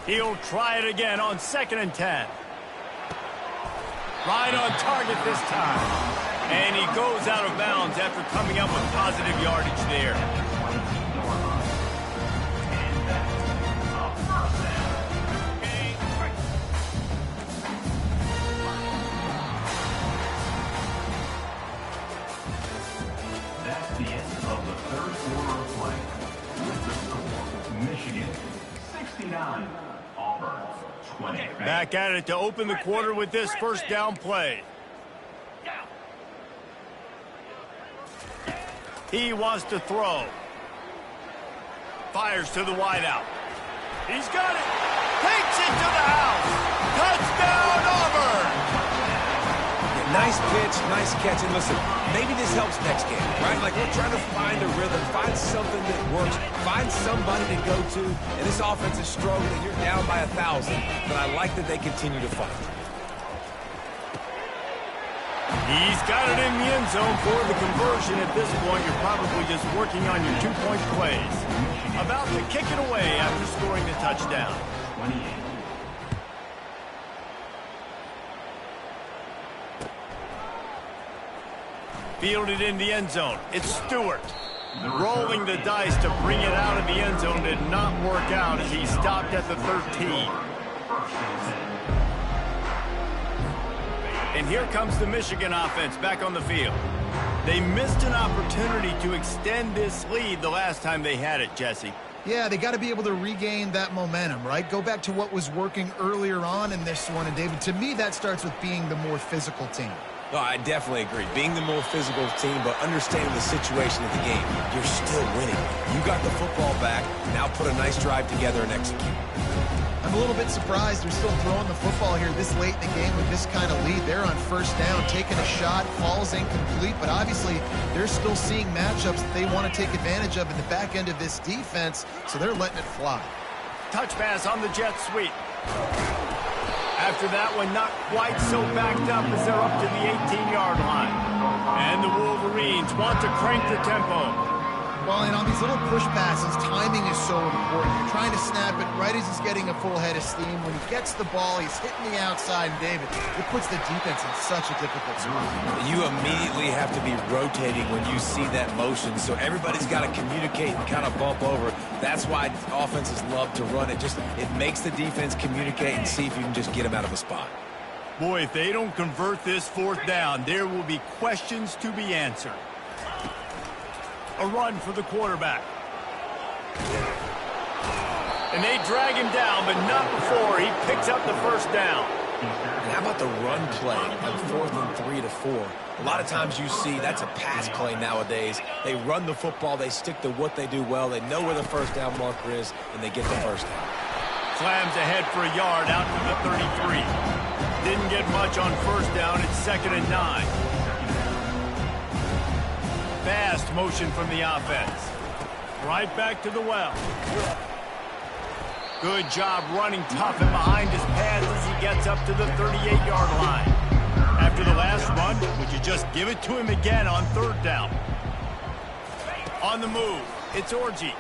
He'll try it again on 2nd and 10. Right on target this time. And he goes out of bounds after coming up with positive yardage there. The end of the 3rd quarter of play. With the score, Michigan 69, Auburn 20. Back at it to open the quarter with this 1st down play. He wants to throw. Fires to the wideout. He's got it. Takes it to the house. Touchdown, Auburn. Nice pitch, nice catch, and listen, maybe this helps next game, right? Like we're trying to find a rhythm, find something that works, find somebody to go to, and this offense is struggling, and you're down by 1,000, but I like that they continue to fight. He's got it in the end zone for the conversion. At this point, you're probably just working on your 2-point plays. About to kick it away after scoring the touchdown. 28. Fielded in the end zone. It's Stewart. Rolling the dice to bring it out of the end zone did not work out as he stopped at the 13. And here comes the Michigan offense back on the field. They missed an opportunity to extend this lead the last time they had it, Jesse. Yeah, they got to be able to regain that momentum, right? Go back to what was working earlier on in this one. And, David, to me, that starts with being the more physical team. No, I definitely agree. Being the more physical team, but understanding the situation of the game. You're still winning. You got the football back. Now put a nice drive together and execute. I'm I'm a little bit surprised they're still throwing the football here this late in the game with this kind of lead. They're on first down, taking a shot, falls incomplete, but obviously they're still seeing matchups that they want to take advantage of in the back end of this defense, so they're letting it fly. Touch pass on the jet sweep. After that one, not quite so backed up as they're up to the 18-yard line. And the Wolverines want to crank the tempo. Well, and on these little push passes, timing is so important. You're trying to snap it right as he's getting a full head of steam. When he gets the ball, he's hitting the outside. And David, it puts the defense in such a difficult spot. You immediately have to be rotating when you see that motion, so everybody's got to communicate and kind of bump over. That's why offenses love to run it. It makes the defense communicate and see if you can just get them out of a spot. Boy, if they don't convert this fourth down, there will be questions to be answered. A run for the quarterback. And they drag him down, but not before he picks up the first down. And how about the run play on 4th and 3 to 4? A lot of times you see that's a pass play nowadays. They run the football, they stick to what they do well, they know where the first down marker is, and they get the first down. Slams ahead for a yard out to the 33. Didn't get much on first down. It's 2nd and 9. Fast motion from the offense. Right back to the well. Good job running tough and behind his pads as he gets up to the 38-yard line. After the last run, would you just give it to him again on 3rd down? On the move, it's Orji.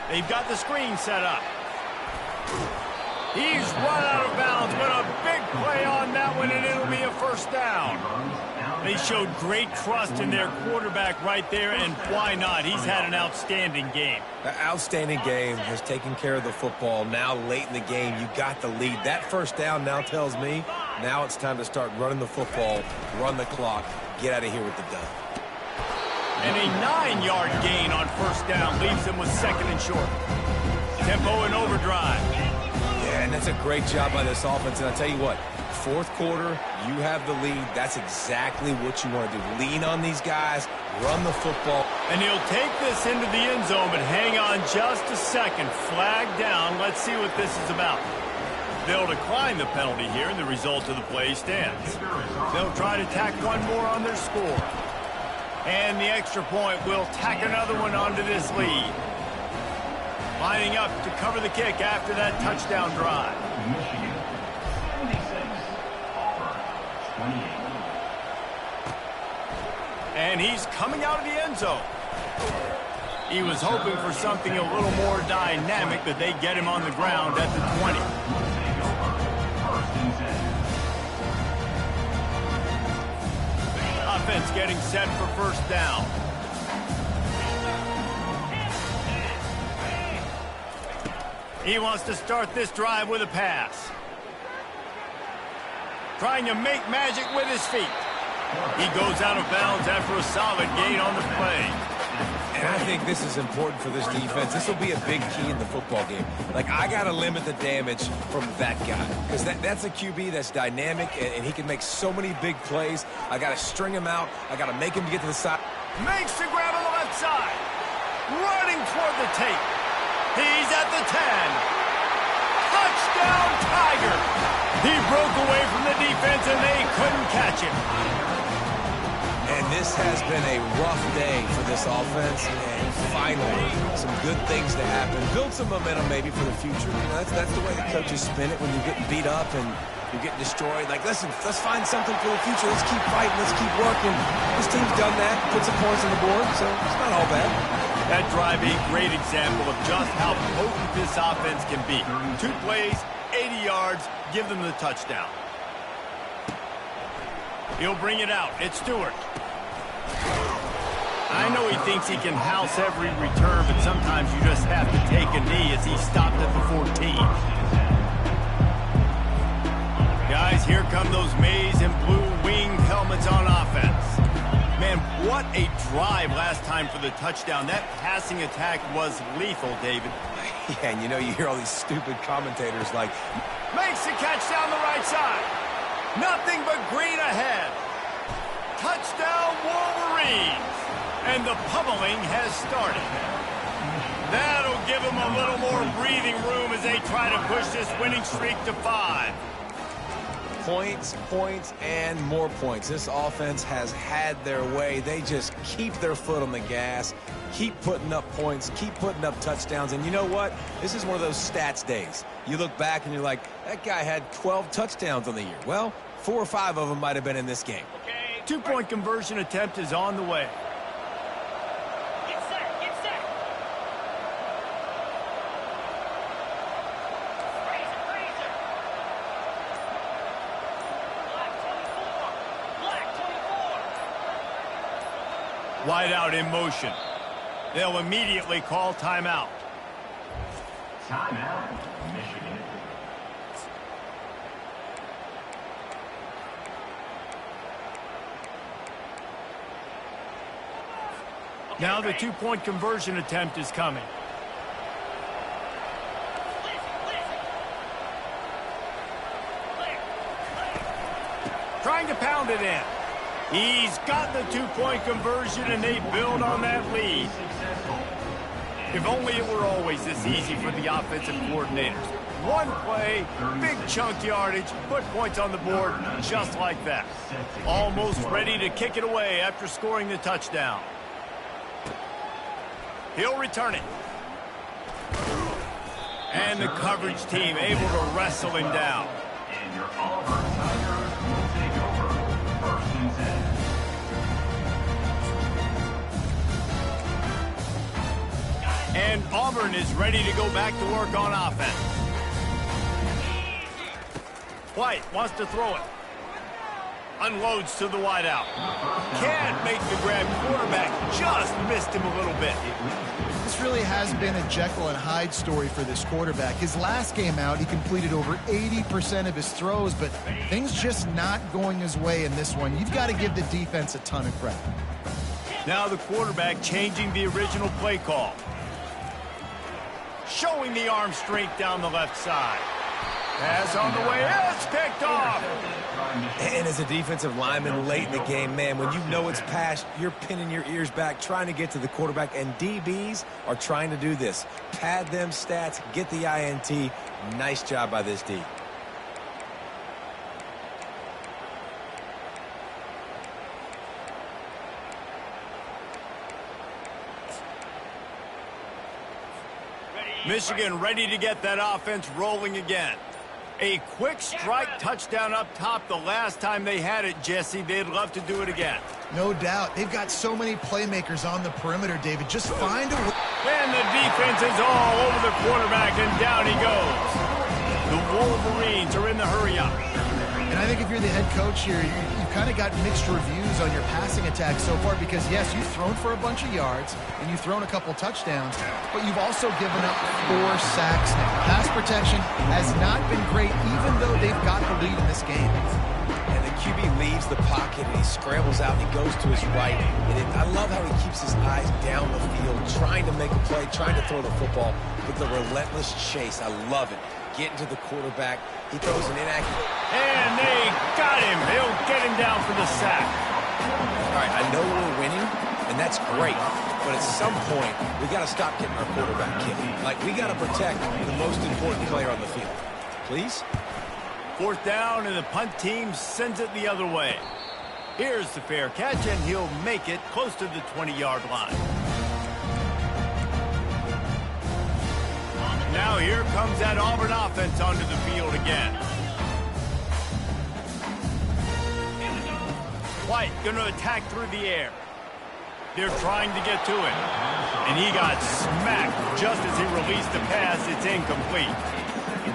They've got the screen set up. He's run out of bounds, but a big play on that one, and it'll be a first down. They showed great trust in their quarterback right there, and why not? He's had an outstanding game. An outstanding game, has taken care of the football. Now late in the game, you got the lead. That first down now tells me now it's time to start running the football, run the clock, get out of here with the dub. And a 9-yard gain on first down leaves them with 2nd and short. Tempo and overdrive. Yeah, and that's a great job by this offense. And I'll tell you what, 4th quarter, you have the lead. That's exactly what you want to do. Lean on these guys, run the football. And he'll take this into the end zone, but hang on just a second. Flag down. Let's see what this is about. They'll decline the penalty here, and the result of the play stands. They'll try to tack one more on their score. And the extra point will tack another one onto this lead. Lining up to cover the kick after that touchdown drive. Michigan, 76. Auburn, 28. And he's coming out of the end zone. He was hoping for something a little more dynamic, but they get him on the ground at the 20. First and 10. Offense getting set for first down. He wants to start this drive with a pass. Trying to make magic with his feet. He goes out of bounds after a solid gain on the play. And I think this is important for this defense. This will be a big key in the football game. Like, I got to limit the damage from that guy. Because that's a QB that's dynamic, and he can make so many big plays. I got to string him out. I got to make him get to the side. Makes the grab on the left side. Running toward the tape. He's at the 10. Touchdown, Tiger. He broke away from the defense, and they couldn't catch him. And this has been a rough day for this offense, and finally, some good things to happen. Build some momentum maybe for the future. You know, that's the way the coaches spin it when you're getting beat up and you're getting destroyed. Like, listen, let's find something for the future. Let's keep fighting. Let's keep working. This team's done that, put some points on the board, so it's not all bad. That drive, a great example of just how potent this offense can be. 2 plays, 80 yards, give them the touchdown. He'll bring it out. It's Stewart. I know he thinks he can house every return, but sometimes you just have to take a knee as he stopped at the 14. Guys, here come those maize and blue winged helmets on offense. Man, what a drive last time for the touchdown. That passing attack was lethal, David. Yeah, and you know, you hear all these stupid commentators like, makes the catch down the right side. Nothing but green ahead. Touchdown, Wolverines. And the pummeling has started. That'll will give them a little more breathing room as they try to push this winning streak to 5. Points, points, and more points. This offense has had their way. They just keep their foot on the gas, keep putting up points, keep putting up touchdowns. And you know what? This is one of those stats days. You look back and you're like, that guy had 12 touchdowns on the year. Well, 4 or 5 of them might have been in this game. Two-point conversion attempt is on the way. Get set, get set. Razor. Black 24. Wide out in motion. They'll immediately call timeout. Timeout, Michigan. Now the two-point conversion attempt is coming. Trying to pound it in. He's got the two-point conversion, and they build on that lead. If only it were always this easy for the offensive coordinators. One play, big chunk yardage, put points on the board just like that. Almost ready to kick it away after scoring the touchdown. He'll return it. And the coverage team able to wrestle him down. And your Auburn Tigers will take over 1st and 10. And Auburn is ready to go back to work on offense. White wants to throw it. Unloads to the wideout. Can't make the grab. Quarterback just missed him a little bit. This really has been a Jekyll and Hyde story for this quarterback. His last game out, he completed over 80% of his throws, but things just not going his way in this one. You've got to give the defense a ton of credit. Now the quarterback changing the original play call. Showing the arm strength down the left side. Pass on the way. It's picked off. And as a defensive lineman late in the game, man, when you know it's passed, you're pinning your ears back, trying to get to the quarterback, and DBs are trying to do this. Pad them stats, get the INT. Nice job by this D. Michigan ready to get that offense rolling again. A quick strike touchdown up top the last time they had it, Jesse. They'd love to do it again. No doubt. They've got so many playmakers on the perimeter, David. Just find a way. And the defense is all over the quarterback, and down he goes. The Wolverines are in the hurry-up. And I think if you're the head coach here, you've kind of got mixed reviews on your passing attack so far because, yes, you've thrown for a bunch of yards and you've thrown a couple touchdowns, but you've also given up 4 sacks now. Pass protection has not been great, even though they've got the lead in this game. And the QB leaves the pocket and he scrambles out and he goes to his right. And I love how he keeps his eyes down the field, trying to make a play, trying to throw the football with the relentless chase. I love it. Getting to the quarterback. He throws an inaccurate. And they got him. They'll get him down for the sack. All right, I know we're winning, and that's great. But at some point, we got to stop getting our quarterback killed. Like, we got to protect the most important player on the field. Please? 4th down, and the punt team sends it the other way. Here's the fair catch, and he'll make it close to the 20-yard line. Now here comes that Auburn offense onto the field again. White going to attack through the air. They're trying to get to him. And he got smacked just as he released the pass. It's incomplete.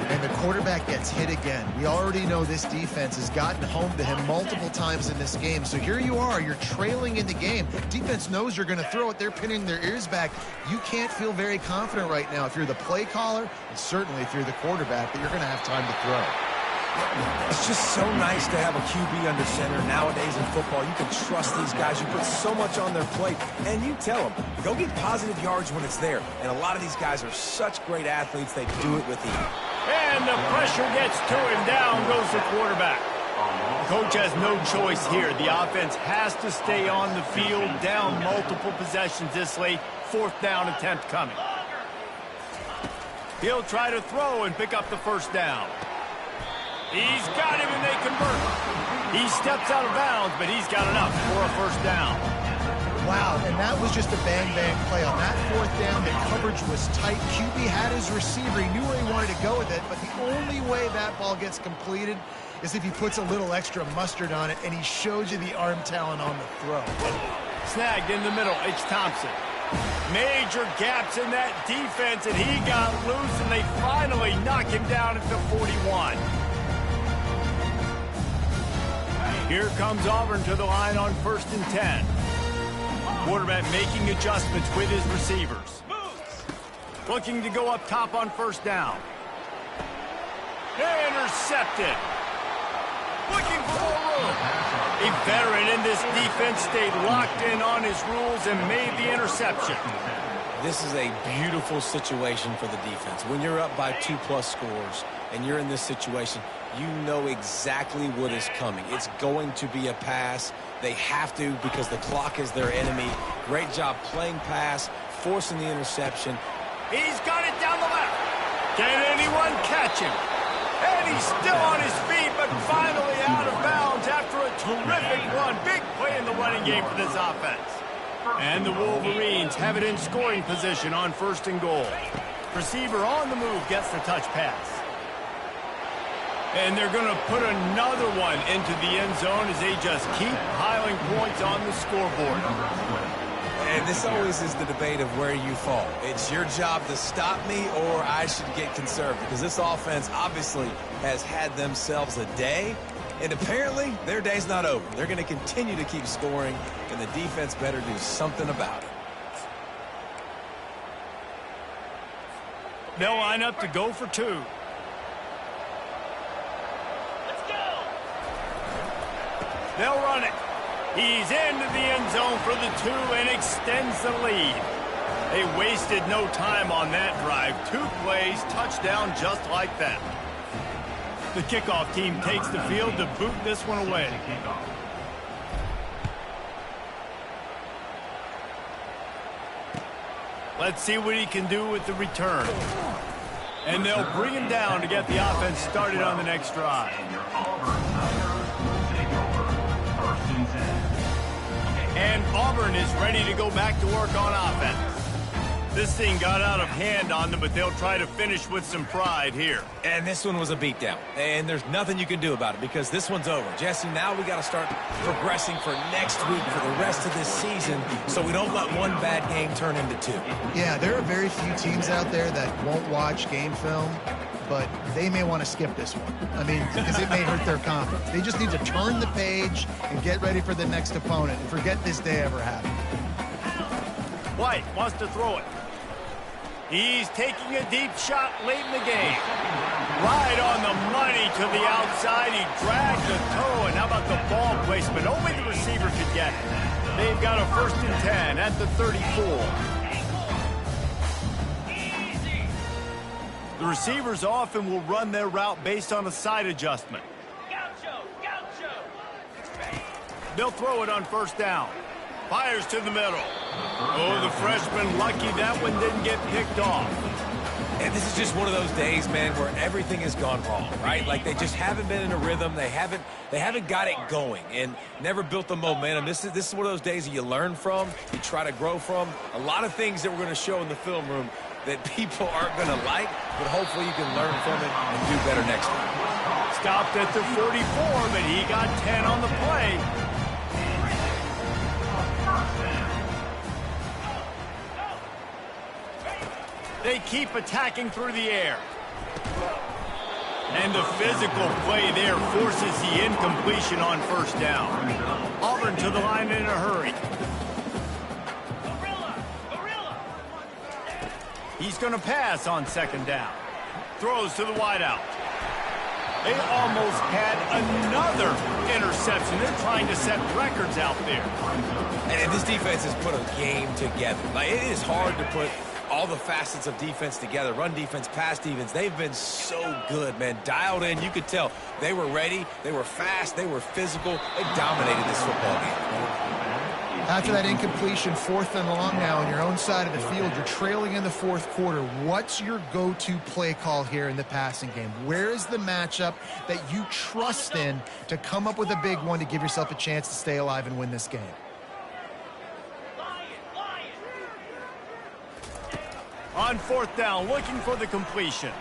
And the quarterback gets hit again. We already know this defense has gotten home to him multiple times in this game. So here you are, you're trailing in the game. Defense knows you're going to throw it. They're pinning their ears back. You can't feel very confident right now if you're the play caller, and certainly if you're the quarterback, that you're going to have time to throw. It's just so nice to have a QB under center. Nowadays in football, you can trust these guys. You put so much on their plate, and you tell them, go get positive yards when it's there. And a lot of these guys are such great athletes, they do it with ease. And the pressure gets to him. Down goes the quarterback. Coach has no choice here. The offense has to stay on the field, down multiple possessions this late. 4th down attempt coming. He'll try to throw and pick up the first down. He's got him and they convert. He steps out of bounds, but he's got enough for a first down. Wow, and that was just a bang-bang play. On that fourth down, the coverage was tight. QB had his receiver. He knew where he wanted to go with it, but the only way that ball gets completed is if he puts a little extra mustard on it, and he shows you the arm talent on the throw. Snagged in the middle, H. Thompson. Major gaps in that defense, and he got loose, and they finally knock him down at the 41. Here comes Auburn to the line on 1st and 10. Quarterback making adjustments with his receivers. Looking to go up top on first down. Intercepted. Looking for more room. A veteran in this defense stayed locked in on his rules and made the interception. This is a beautiful situation for the defense. When you're up by 2+ scores and you're in this situation, you know exactly what is coming. It's going to be a pass. They have to because the clock is their enemy. Great job playing pass, forcing the interception. He's got it down the left. Can anyone catch him? And he's still on his feet, but finally out of bounds after a terrific run. Big play in the running game for this offense. And the Wolverines have it in scoring position on 1st and goal. Receiver on the move gets the touch pass. And they're going to put another one into the end zone as they just keep piling points on the scoreboard. And this always is the debate of where you fall. It's your job to stop me or I should get conservative because this offense obviously has had themselves a day. And apparently their day's not over. They're going to continue to keep scoring, and the defense better do something about it. They'll line up to go for 2. Let's go! They'll run it. He's into the end zone for the 2 and extends the lead. They wasted no time on that drive. 2 plays, touchdown just like that. The kickoff team takes the field to boot this one away. Let's see what he can do with the return. And they'll bring him down to get the offense started on the next drive. And Auburn is ready to go back to work on offense. This thing got out of hand on them, but they'll try to finish with some pride here. And this one was a beatdown. And there's nothing you can do about it because this one's over. Jesse, now we got to start progressing for next week for the rest of this season so we don't let one bad game turn into 2. Yeah, there are very few teams out there that won't watch game film, but they may want to skip this one. I mean, because it may hurt their confidence. They just need to turn the page and get ready for the next opponent and forget this day ever happened. White wants to throw it. He's taking a deep shot late in the game. Right on the money to the outside. He dragged the toe, and how about the ball placement? Only the receiver could get it. They've got a 1st and 10 at the 34. The receivers often will run their route based on a side adjustment. Gaucho! Gaucho! They'll throw it on 1st down. Fires to the middle. Oh, the freshman lucky that one didn't get picked off. And this is just one of those days, man, where everything has gone wrong, right? Like they just haven't been in a rhythm. They haven't got it going and never built the momentum. This is one of those days that you learn from, you try to grow from. A lot of things that we're going to show in the film room that people aren't going to like, but hopefully you can learn from it and do better next time. Stopped at the 44, but he got 10 on the play. They keep attacking through the air. And the physical play there forces the incompletion on 1st down. Auburn to the line in a hurry. Gorilla! He's going to pass on 2nd down. Throws to the wideout. They almost had another interception. They're trying to set records out there. And this defense has put a game together. Like, it is hard to put all the facets of defense together. Run defense, pass defense. They've been so good, man. Dialed in. You could tell they were ready. They were fast. They were physical. They dominated this football game. After that incompletion, 4th and long now on your own side of the field, you're trailing in the 4th quarter. What's your go-to play call here in the passing game? Where is the matchup that you trust in to come up with a big one to give yourself a chance to stay alive and win this game? On 4th down, looking for the completion.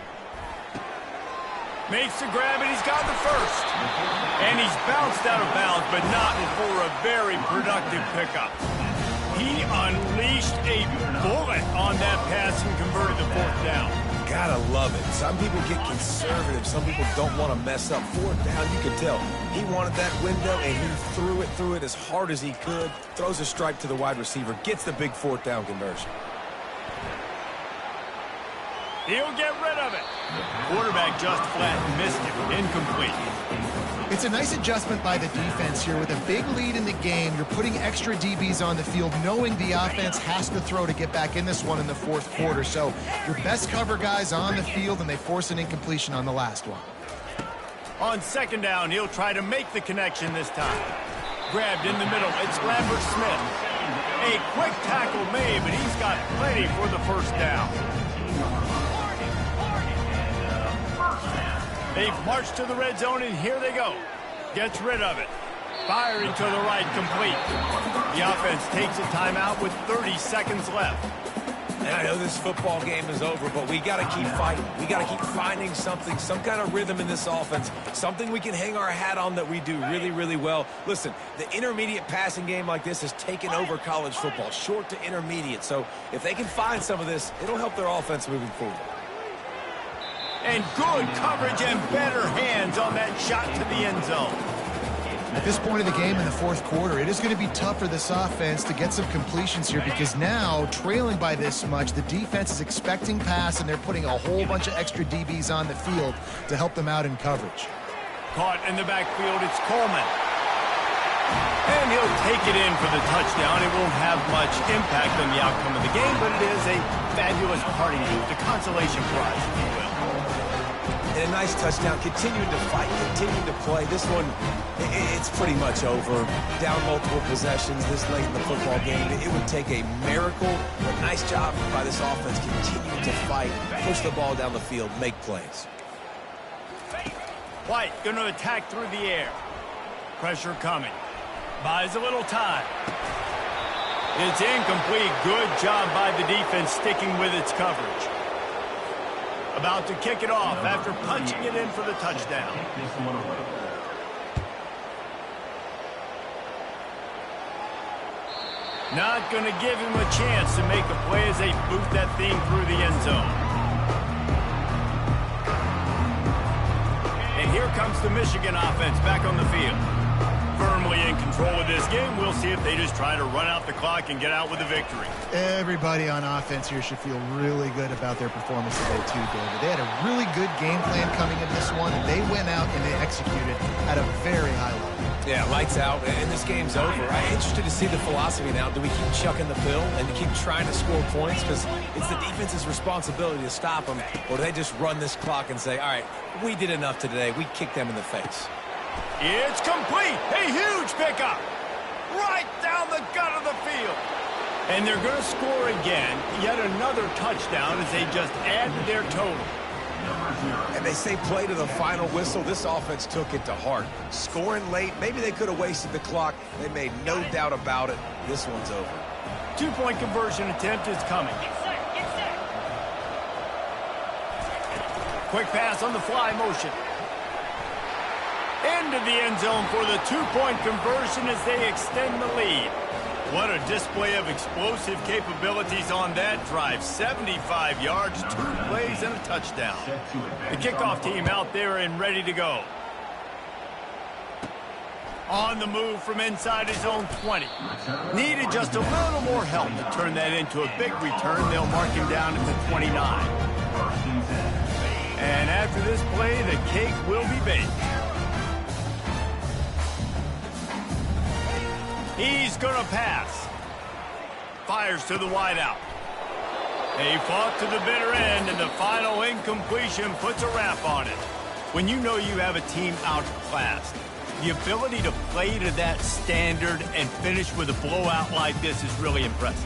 Makes the grab, and he's got the first. And he's bounced out of bounds, but not for a very productive pickup. He unleashed a bullet on that pass and converted the 4th down. Gotta love it. Some people get conservative. Some people don't want to mess up. 4th down, you can tell. He wanted that window, and he threw it as hard as he could. Throws a strike to the wide receiver. Gets the big 4th down conversion. He'll get rid of it. Quarterback just flat missed it. Incomplete. It's a nice adjustment by the defense here. With a big lead in the game, you're putting extra DBs on the field, knowing the offense has to throw to get back in this one in the 4th quarter. So your best cover guys on the field, and they force an incompletion on the last one. On 2nd down, he'll try to make the connection this time. Grabbed in the middle. It's Lambert Smith. A quick tackle made, but he's got plenty for the 1st down. They've marched to the red zone, and here they go. Gets rid of it. Firing to the right, complete. The offense takes a timeout with 30 seconds left. And I know this football game is over, but we got to keep fighting. We got to keep finding something, some kind of rhythm in this offense, something we can hang our hat on that we do really, really well. Listen, the intermediate passing game like this has taken over college football, short to intermediate. So if they can find some of this, it'll help their offense moving forward. And good coverage and better hands on that shot to the end zone. At this point of the game in the 4th quarter, it is going to be tough for this offense to get some completions here, because now, trailing by this much, the defense is expecting pass, and they're putting a whole bunch of extra DBs on the field to help them out in coverage. Caught in the backfield, it's Coleman. And he'll take it in for the touchdown. It won't have much impact on the outcome of the game, but it is a fabulous party move, the consolation prize, if you will. And a nice touchdown, continuing to fight, continuing to play. This one, it's pretty much over. Down multiple possessions this late in the football game. It would take a miracle, but nice job by this offense continuing to fight, push the ball down the field, make plays. White going to attack through the air. Pressure coming. Buys a little time. It's incomplete. Good job by the defense sticking with its coverage. About to kick it off after punching it in for the touchdown. Not going to give him a chance to make a play as they boot that thing through the end zone. And here comes the Michigan offense back on the field. Firmly in control of this game. We'll see if they just try to run out the clock and get out with a victory. Everybody on offense here should feel really good about their performance today too, David. They had a really good game plan coming in this one, and they went out and they executed at a very high level. Yeah, lights out, and this game's over. I'm interested to see the philosophy now. Do we keep chucking the pill and keep trying to score points? Because it's the defense's responsibility to stop them. Or do they just run this clock and say, all right, we did enough today. We kicked them in the face. It's complete. A huge pickup. Right down the gut of the field. And they're going to score again. Yet another touchdown as they just add to their total. And they say play to the final whistle. This offense took it to heart. Scoring late. Maybe they could have wasted the clock. They made no doubt about it. This one's over. 2-point conversion attempt is coming. Get set, get set. Quick pass on the fly motion. Into the end zone for the 2-point conversion as they extend the lead. What a display of explosive capabilities on that drive. 75 yards, 2 plays, and a touchdown. The kickoff team out there and ready to go. On the move from inside his own 20. Needed just a little more help to turn that into a big return. They'll mark him down at the 29. And after this play, the cake will be baked. He's going to pass. Fires to the wideout. They fought to the bitter end, and the final incompletion puts a wrap on it. When you know you have a team outclassed, The ability to play to that standard and finish with a blowout like this is really impressive.